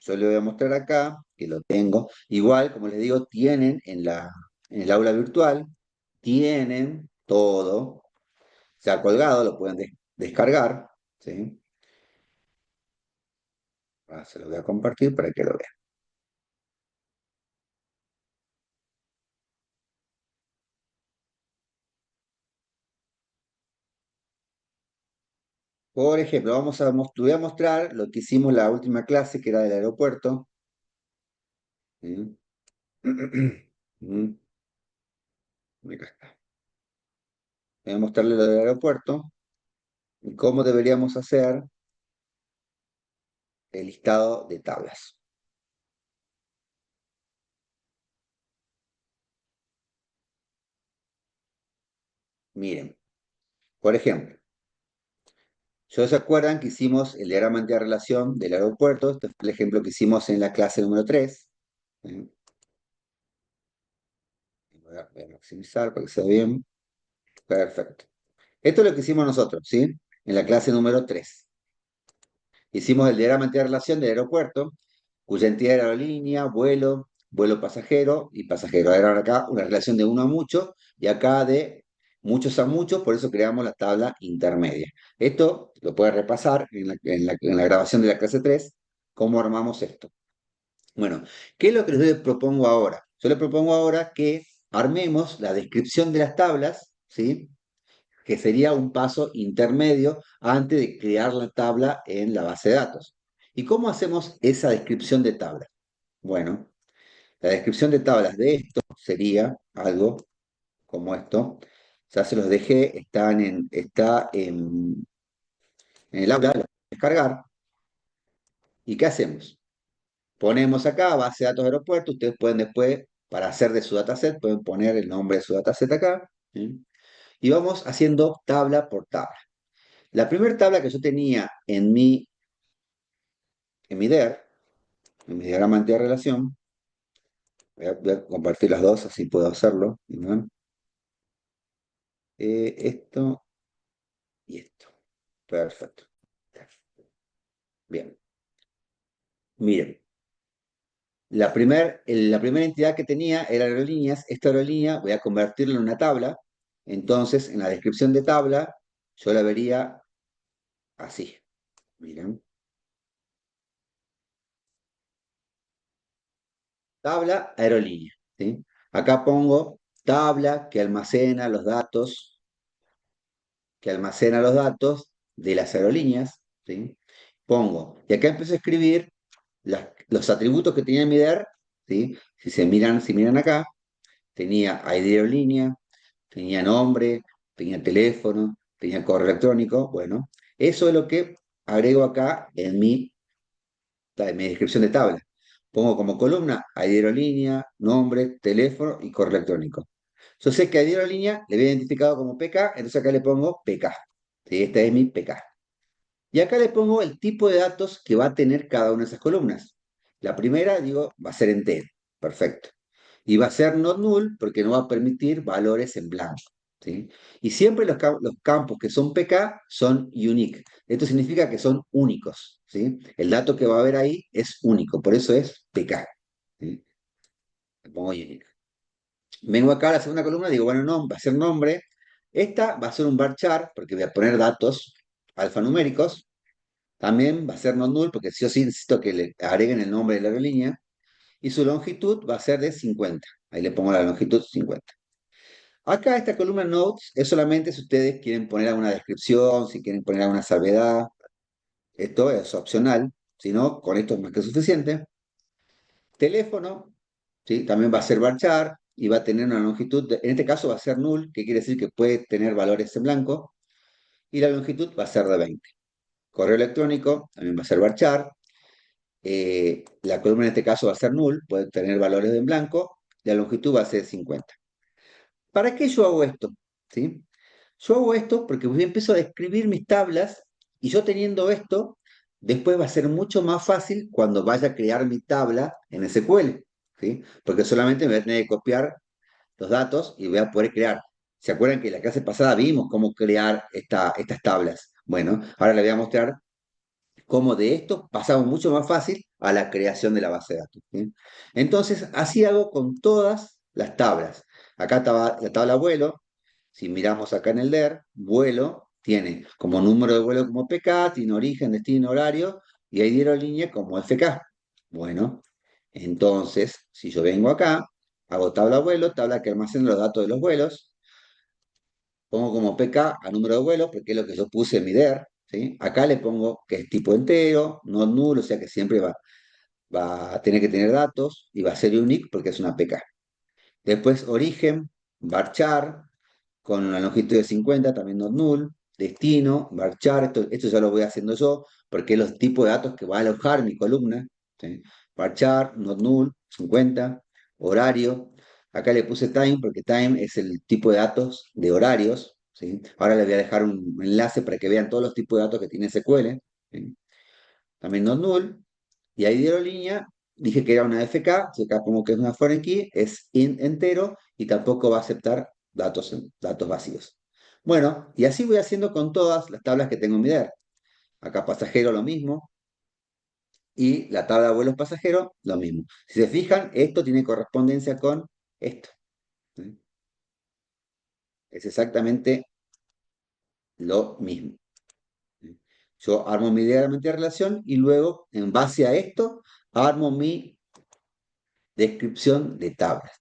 yo le voy a mostrar acá, que lo tengo. Igual, como les digo, tienen en el aula virtual, tienen todo, ya colgado, lo pueden descargar, ¿sí? Ahora se lo voy a compartir para que lo vean. Por ejemplo, voy a mostrar lo que hicimos la última clase, que era del aeropuerto. ¿Sí? Mm, acá está. Voy a mostrarle lo del aeropuerto y cómo deberíamos hacer el listado de tablas. Miren, por ejemplo, ¿ustedes se acuerdan que hicimos el diagrama de relación del aeropuerto? Este fue el ejemplo que hicimos en la clase número 3. ¿Sí? Voy a maximizar para que se vea bien. Perfecto. Esto es lo que hicimos nosotros, ¿sí? En la clase número 3. Hicimos el diagrama de relación del aeropuerto, cuya entidad era aerolínea, vuelo, vuelo pasajero y pasajero. Era acá una relación de uno a mucho y acá de muchos a muchos, por eso creamos la tabla intermedia. Esto lo puedes repasar en la grabación de la clase 3, cómo armamos esto. Bueno, ¿qué es lo que les propongo ahora? Yo les propongo ahora que armemos la descripción de las tablas, ¿sí? Que sería un paso intermedio antes de crear la tabla en la base de datos. ¿Y cómo hacemos esa descripción de tabla? Bueno, la descripción de tablas de esto sería algo como esto. Ya se los dejé, está en el aula, lo pueden descargar. ¿Y qué hacemos? Ponemos acá base de datos de aeropuerto. Ustedes pueden después, para hacer de su dataset, pueden poner el nombre de su dataset acá. ¿Sí? Y vamos haciendo tabla por tabla. La primera tabla que yo tenía en mi DER, en mi diagrama de relación, voy a compartir las dos, así puedo hacerlo, ¿no? Esto y esto. Perfecto. Bien. Miren, la primera entidad que tenía era aerolíneas. Esta aerolínea voy a convertirla en una tabla. Entonces, en la descripción de tabla, yo la vería así. Miren. Tabla aerolínea. ¿Sí? Acá pongo tabla que almacena los datos de las aerolíneas. ¿Sí? Pongo, y acá empiezo a escribir los atributos que tenía en mi DER. ¿Sí? Si miran acá, tenía ID de aerolínea, tenía nombre, tenía teléfono, tenía correo electrónico. Bueno, eso es lo que agrego acá en mi descripción de tabla. Pongo como columna ID de aerolínea, nombre, teléfono y correo electrónico. Yo sé que a ID de aerolínea le había identificado como PK, entonces acá le pongo PK. ¿Sí? Esta es mi PK. Y acá le pongo el tipo de datos que va a tener cada una de esas columnas. La primera, digo, va a ser entero. Perfecto. Y va a ser not null porque no va a permitir valores en blanco. ¿Sí? Y siempre los campos que son PK son unique. Esto significa que son únicos. ¿Sí? El dato que va a haber ahí es único, por eso es PK. ¿Sí? Le pongo unique. Vengo acá a la segunda columna, digo, bueno, no, va a ser nombre. Esta va a ser un varchar porque voy a poner datos alfanuméricos. También va a ser non null porque sí o sí necesito que le agreguen el nombre de la aerolínea. Y su longitud va a ser de 50. Ahí le pongo la longitud 50. Acá esta columna notes es solamente si ustedes quieren poner alguna descripción, si quieren poner alguna salvedad. Esto es opcional. Si no, con esto es más que suficiente. Teléfono, ¿sí? También va a ser varchar y va a tener una longitud, en este caso va a ser null, que quiere decir que puede tener valores en blanco, y la longitud va a ser de 20. Correo electrónico también va a ser varchar, la columna en este caso va a ser null, puede tener valores en blanco, la longitud va a ser 50. ¿Para qué yo hago esto? ¿Sí? Yo hago esto porque yo empiezo a escribir mis tablas y yo teniendo esto, después va a ser mucho más fácil cuando vaya a crear mi tabla en SQL, ¿sí? Porque solamente me voy a tener que copiar los datos y voy a poder crear. ¿Se acuerdan que en la clase pasada vimos cómo crear estas tablas? Bueno, ahora les voy a mostrar cómo de esto pasamos mucho más fácil a la creación de la base de datos, ¿sí? Entonces, así hago con todas las tablas. Acá estaba la tabla vuelo. Si miramos acá en el DER, vuelo tiene como número de vuelo como PK, tiene origen, destino, horario, y ahí dieron línea como FK. Bueno, entonces, si yo vengo acá, hago tabla vuelo, tabla que almacena los datos de los vuelos, pongo como PK a número de vuelo, porque es lo que yo puse en mi DER, ¿sí? Acá le pongo que es tipo entero, no nulo, o sea que siempre va a tener que tener datos, y va a ser unique porque es una PK. Después origen, varchar, con una longitud de 50, también not null, destino, varchar, esto ya lo voy haciendo yo, porque es los tipos de datos que va a alojar mi columna, ¿sí? Varchar, not null, 50, horario, acá le puse time, porque time es el tipo de datos de horarios, ¿sí? Ahora les voy a dejar un enlace para que vean todos los tipos de datos que tiene SQL, ¿sí? También not null, y ahí dieron línea, dije que era una FK, si acá como que es una foreign key, es int entero y tampoco va a aceptar datos vacíos. Bueno, y así voy haciendo con todas las tablas que tengo en mi DER. Acá pasajero lo mismo, y la tabla de vuelos pasajeros lo mismo. Si se fijan, esto tiene correspondencia con esto, ¿sí? Es exactamente lo mismo, ¿sí? Yo armo mi diagrama de relación y luego, en base a esto, armo mi descripción de tablas.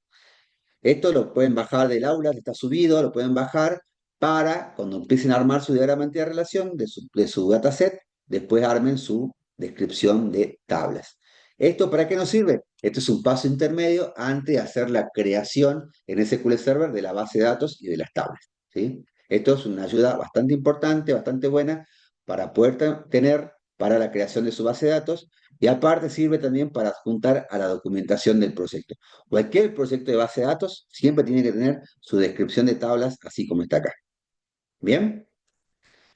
Esto lo pueden bajar del aula, que está subido, lo pueden bajar para cuando empiecen a armar su diagrama de relación de su dataset, después armen su descripción de tablas. ¿Esto para qué nos sirve? Esto es un paso intermedio antes de hacer la creación en SQL Server de la base de datos y de las tablas, ¿sí? Esto es una ayuda bastante importante, bastante buena para poder tener para la creación de su base de datos, y aparte sirve también para adjuntar a la documentación del proyecto. Cualquier proyecto de base de datos siempre tiene que tener su descripción de tablas, así como está acá. ¿Bien?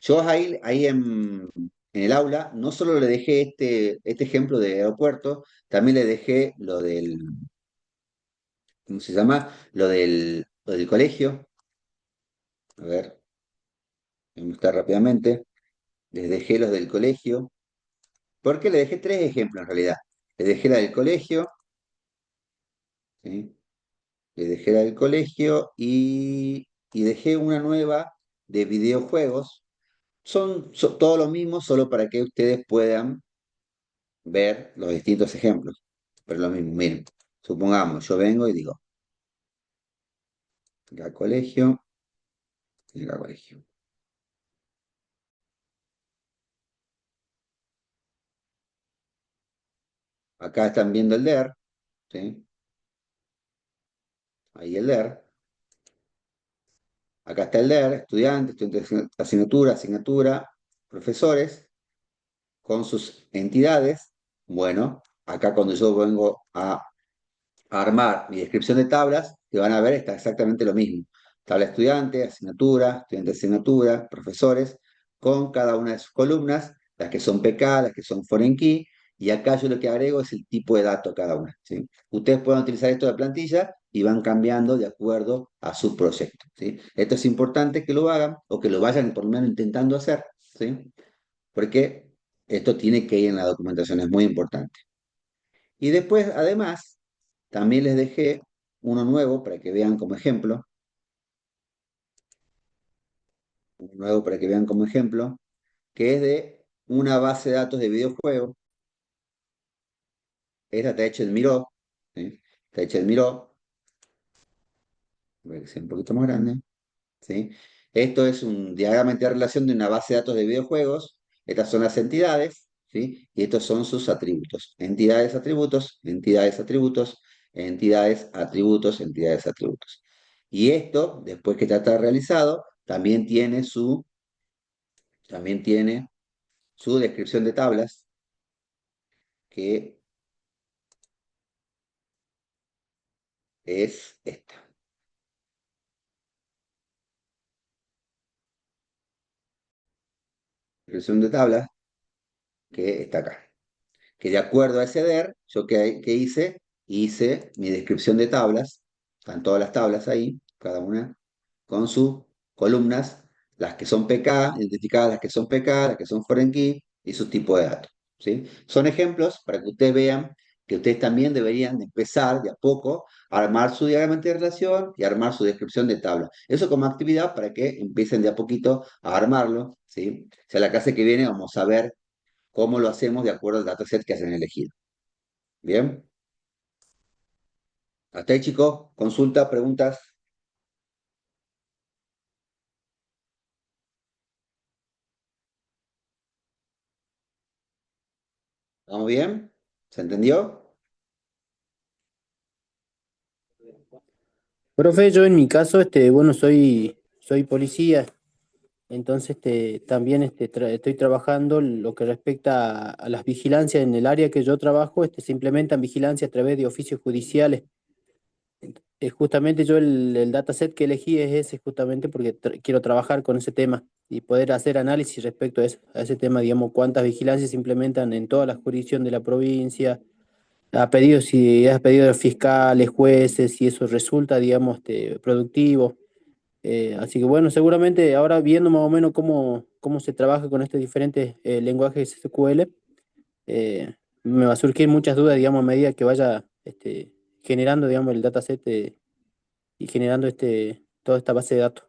Yo ahí en el aula no solo le dejé este ejemplo de aeropuerto, también le dejé lo del, ¿cómo se llama? Lo del colegio. A ver, voy a mostrar rápidamente. Les dejé los del colegio, porque le dejé tres ejemplos en realidad. Le dejé la del colegio, ¿sí? Le dejé la del colegio y dejé una nueva de videojuegos. Son todo lo mismo, solo para que ustedes puedan ver los distintos ejemplos. Pero lo mismo, miren, supongamos, yo vengo y digo, acá colegio, y acá colegio. Acá están viendo el DER, ¿sí? Ahí el DER. Acá está el DER, estudiantes de asignatura, profesores, con sus entidades. Bueno, acá cuando yo vengo a armar mi descripción de tablas, que van a ver está exactamente lo mismo. Tabla estudiante, asignatura, profesores, con cada una de sus columnas, las que son PK, las que son foreign key, y acá yo lo que agrego es el tipo de dato a cada una, ¿sí? Ustedes pueden utilizar esto de plantilla y van cambiando de acuerdo a su proyecto, ¿sí? Esto es importante que lo hagan o que lo vayan por lo menos intentando hacer, ¿sí? Porque esto tiene que ir en la documentación, es muy importante. Y después, además, también les dejé uno nuevo para que vean como ejemplo, uno nuevo para que vean como ejemplo, que es de una base de datos de videojuegos. Esta está hecha en Miro, ¿sí? Está hecha en Miro, voy a que sea un poquito más grande, ¿sí? Esto es un diagrama de relación de una base de datos de videojuegos. Estas son las entidades, ¿sí? Y estos son sus atributos. Entidades, atributos, entidades, atributos, entidades, atributos, entidades, atributos. Y esto, después que ya está realizado, también tiene su descripción de tablas, que es esta. Descripción de tablas, que está acá. Que de acuerdo a ese DER, yo qué hice, hice mi descripción de tablas, están todas las tablas ahí, cada una con sus columnas, las que son PK, identificadas las que son PK, las que son foreign key y su tipo de datos. ¿Sí? Son ejemplos para que ustedes vean que ustedes también deberían empezar de a poco a armar su diagrama de relación y armar su descripción de tabla. Eso como actividad para que empiecen de a poquito a armarlo. ¿Sí? O sea, la clase que viene vamos a ver cómo lo hacemos de acuerdo al dataset que hayan elegido. ¿Bien? Hasta ahí, chicos. Consulta, preguntas. ¿Vamos bien? ¿Se entendió? Profe, yo en mi caso, bueno, soy policía, entonces también estoy trabajando lo que respecta a las vigilancias en el área que yo trabajo, se implementan vigilancias a través de oficios judiciales. Justamente yo el dataset que elegí es ese, justamente porque quiero trabajar con ese tema y poder hacer análisis respecto a, a ese tema, digamos, cuántas vigilancias se implementan en toda la jurisdicción de la provincia, a pedido, si has pedido de fiscales, jueces, si eso resulta, digamos, productivo. Así que bueno, seguramente ahora viendo más o menos cómo se trabaja con estos diferentes lenguajes SQL, me va a surgir muchas dudas, digamos, a medida que vaya generando, digamos, el dataset y generando toda esta base de datos.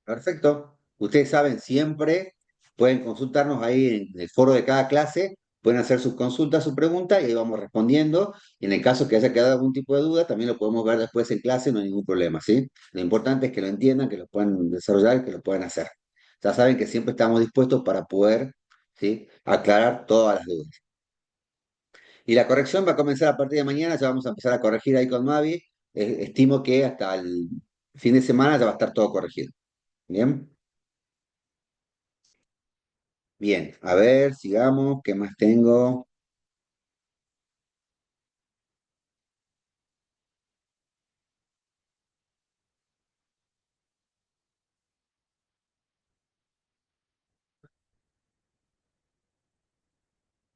Perfecto. Ustedes saben, siempre pueden consultarnos ahí en el foro de cada clase, pueden hacer sus consultas, sus preguntas y ahí vamos respondiendo. Y en el caso que haya quedado algún tipo de duda, también lo podemos ver después en clase, no hay ningún problema, ¿sí? Lo importante es que lo entiendan, que lo puedan desarrollar, que lo puedan hacer. Ya saben que siempre estamos dispuestos para poder, ¿sí? Aclarar todas las dudas. Y la corrección va a comenzar a partir de mañana, ya vamos a empezar a corregir ahí con Mavi. Estimo que hasta el fin de semana ya va a estar todo corregido. ¿Bien? Bien, a ver, sigamos. ¿Qué más tengo?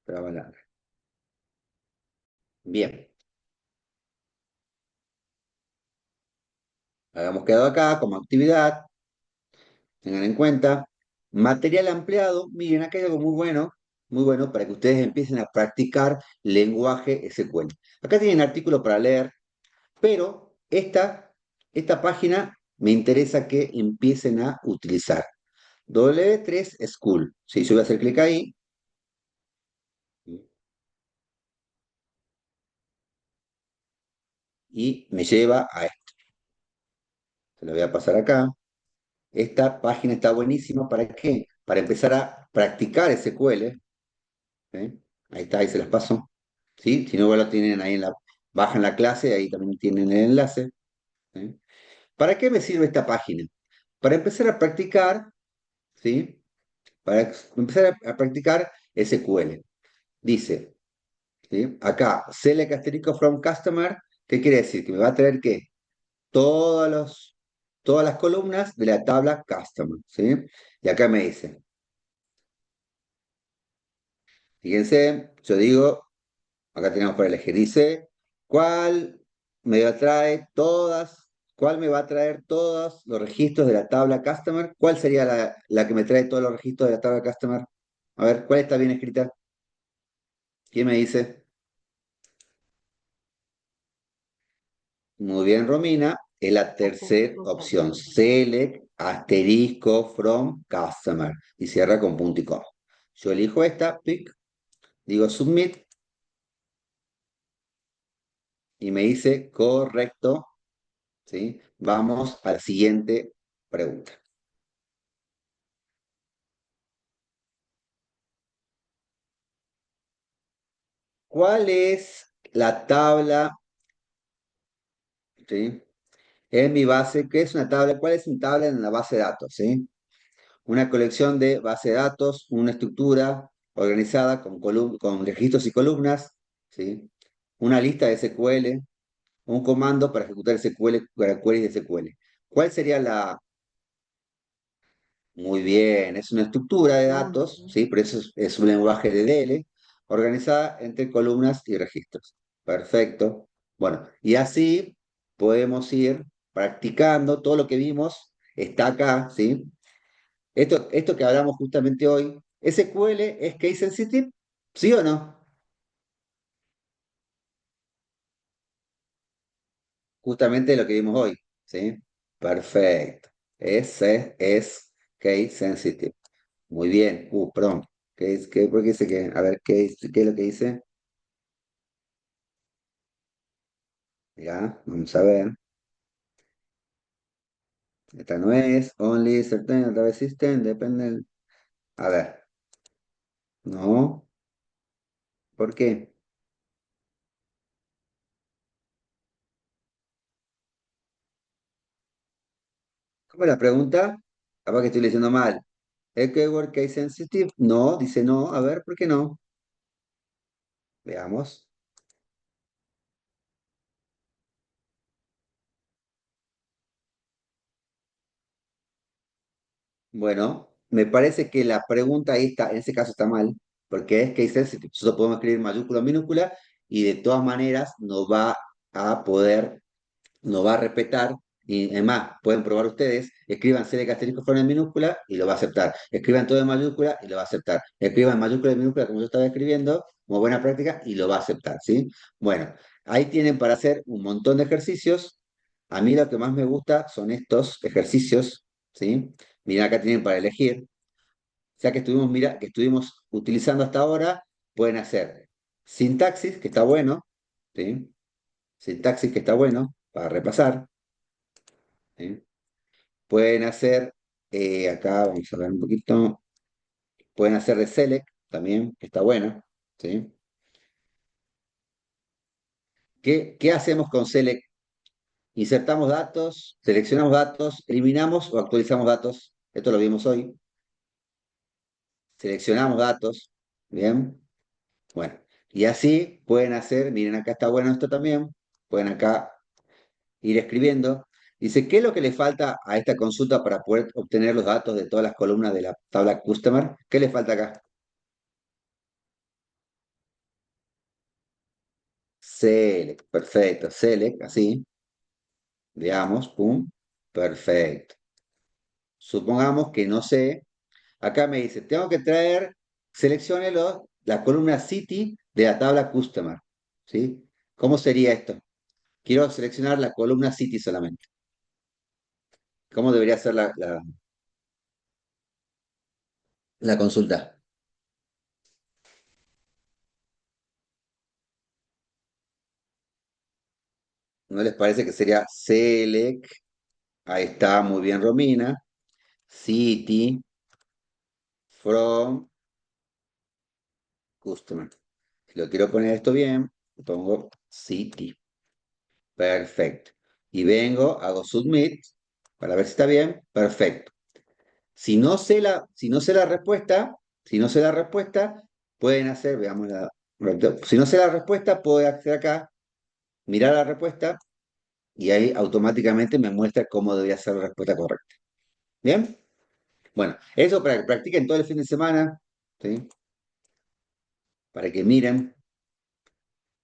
Trabajar. Bien, habíamos quedado acá como actividad. Tengan en cuenta. Material ampliado. Miren, acá hay algo muy bueno para que ustedes empiecen a practicar lenguaje SQL. Acá tienen artículos para leer, pero esta página me interesa que empiecen a utilizar. W3 School. Sí, yo voy a hacer clic ahí y me lleva a esto. Se lo voy a pasar acá. Esta página está buenísima. ¿Para qué? Para empezar a practicar SQL. ¿Eh? Ahí está, ahí se las paso. ¿Sí? Si no, lo tienen ahí bajan la clase, ahí también tienen el enlace. ¿Eh? ¿Para qué me sirve esta página? Para empezar a practicar, ¿sí? Para empezar a practicar SQL. Dice, ¿sí? Acá, select asterisco from customer, ¿qué quiere decir? Que me va a traer ¿qué? Todos todas las columnas de la tabla customer, ¿sí? Y acá me dice, fíjense, yo digo, acá tenemos para elegir, dice, ¿cuál me trae todas, cuál me va a traer todos los registros de la tabla customer? ¿Cuál sería la que me trae todos los registros de la tabla customer? A ver, ¿cuál está bien escrita? ¿Quién me dice? Muy bien, Romina. Es la tercera opción. Select asterisco from customer. Y cierra con punto y coma. Yo elijo esta, pic, digo submit y me dice correcto. ¿Sí? Vamos a la siguiente pregunta. ¿Cuál es la tabla, ¿sí? En mi base, ¿qué es una tabla? ¿Cuál es una tabla en la base de datos, ¿sí? Una colección de base de datos, una estructura organizada con registros y columnas, ¿sí? Una lista de SQL, un comando para ejecutar SQL, para queries de SQL. ¿Cuál sería la, Muy bien, es una estructura de datos, ¿sí? Por eso es un lenguaje de DL, organizada entre columnas y registros. Perfecto. Bueno, y así podemos ir practicando todo lo que vimos, está acá, ¿sí? Esto que hablamos justamente hoy, ¿SQL es case sensitive? ¿Sí o no? Justamente lo que vimos hoy, ¿sí? Perfecto. Ese es case sensitive. Muy bien. Perdón. ¿Por qué dice que? A ver, ¿qué es lo que dice? Ya, vamos a ver. Esta no es. Only certain database system depende. A ver, no. ¿Por qué? ¿Cómo es la pregunta? Capaz que estoy leyendo mal. ¿Es keyword case sensitive? No, dice no. A ver, ¿por qué no? Veamos. Bueno, me parece que la pregunta ahí está, en ese caso está mal, porque es case sensitive. Nosotros podemos escribir mayúscula o minúscula y de todas maneras a poder no va a respetar, y además pueden probar ustedes, escriban C de asterisco fuera en minúscula y lo va a aceptar, escriban todo en mayúscula y lo va a aceptar, escriban mayúscula y minúscula como yo estaba escribiendo, como buena práctica, y lo va a aceptar, ¿sí? Bueno, ahí tienen para hacer un montón de ejercicios. A mí lo que más me gusta son estos ejercicios, ¿sí? Mira, acá tienen para elegir, ya que que estuvimos utilizando hasta ahora, pueden hacer sintaxis, que está bueno, ¿sí? Sintaxis, que está bueno para repasar, ¿sí? Pueden hacer, acá vamos a ver un poquito, pueden hacer de select también, que está buena, ¿sí? ¿Qué hacemos con select? Insertamos datos, seleccionamos datos, eliminamos o actualizamos datos. Esto lo vimos hoy. Seleccionamos datos, ¿bien? Bueno, y así pueden hacer, miren acá está bueno esto también, pueden acá ir escribiendo. Dice, ¿qué es lo que le falta a esta consulta para poder obtener los datos de todas las columnas de la tabla Customer? ¿Qué le falta acá? Select, perfecto, select, así, veamos, pum, perfecto. Supongamos que no sé, acá me dice, tengo que traer, seleccione la columna City de la tabla Customer, ¿sí? ¿Cómo sería esto? Quiero seleccionar la columna City solamente. ¿Cómo debería ser la consulta? ¿No les parece que sería select? Ahí está, muy bien, Romina. City from Customer. Si lo quiero poner esto bien, pongo City. Perfecto. Y vengo, hago submit para ver si está bien. Perfecto. Si no sé la respuesta, si no sé la respuesta, pueden hacer, veamos si no sé la respuesta, puedo hacer acá, mirar la respuesta y ahí automáticamente me muestra cómo debería ser la respuesta correcta. ¿Bien? Bueno, eso para que practiquen todo el fin de semana, ¿sí? Para que miren,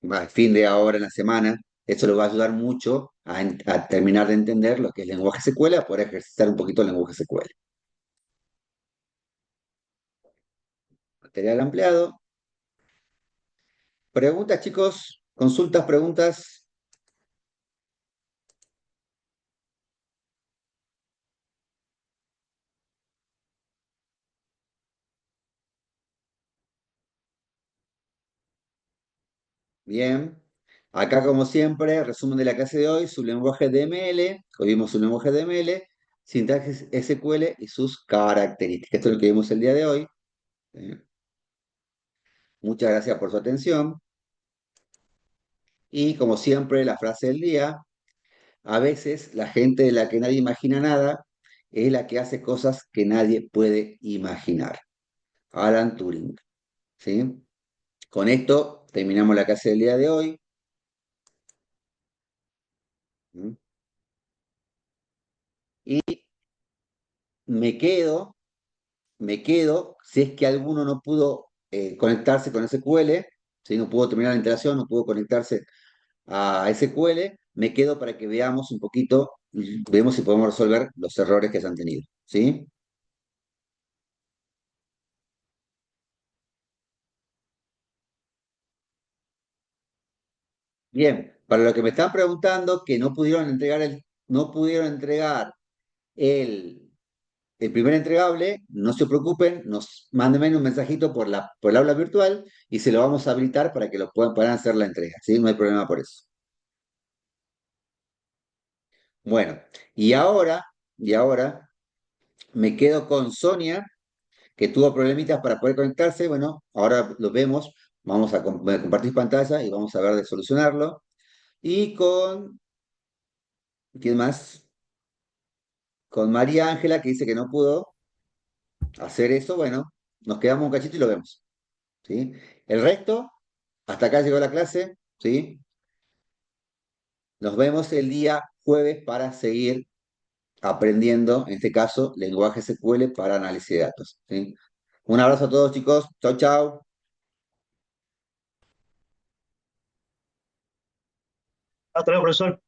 más fin de ahora en la semana, eso les va a ayudar mucho a terminar de entender lo que es lenguaje SQL, a poder ejercitar un poquito el lenguaje SQL. Material ampliado. Preguntas, chicos, consultas, preguntas. Bien. Acá, como siempre, resumen de la clase de hoy, su lenguaje DML. Hoy vimos su lenguaje DML, sintaxis SQL y sus características. Esto es lo que vimos el día de hoy. Muchas gracias por su atención. Y como siempre, la frase del día, a veces la gente de la que nadie imagina nada es la que hace cosas que nadie puede imaginar. Alan Turing, ¿sí? Con esto terminamos la clase del día de hoy. ¿Mm? Y me quedo, me quedo, si es que alguno no pudo conectarse con SQL, si no pudo terminar la instalación, no pudo conectarse a SQL, me quedo para que veamos un poquito, vemos si podemos resolver los errores que se han tenido, ¿sí? Bien, para los que me están preguntando que no pudieron entregar el, el primer entregable, no se preocupen, mándenme un mensajito por el aula virtual y se lo vamos a habilitar para que puedan hacer la entrega, ¿sí? No hay problema por eso. Bueno, y ahora me quedo con Sonia, que tuvo problemitas para poder conectarse. Bueno, ahora lo vemos, vamos a compartir pantalla y vamos a ver de solucionarlo. Y ¿quién más? Con María Ángela, que dice que no pudo hacer eso. Bueno, nos quedamos un cachito y lo vemos, ¿sí? El resto, hasta acá llegó la clase, ¿sí? Nos vemos el día jueves para seguir aprendiendo, en este caso, lenguaje SQL para análisis de datos, ¿sí? Un abrazo a todos, chicos. Chau, chau. Hasta luego, profesor.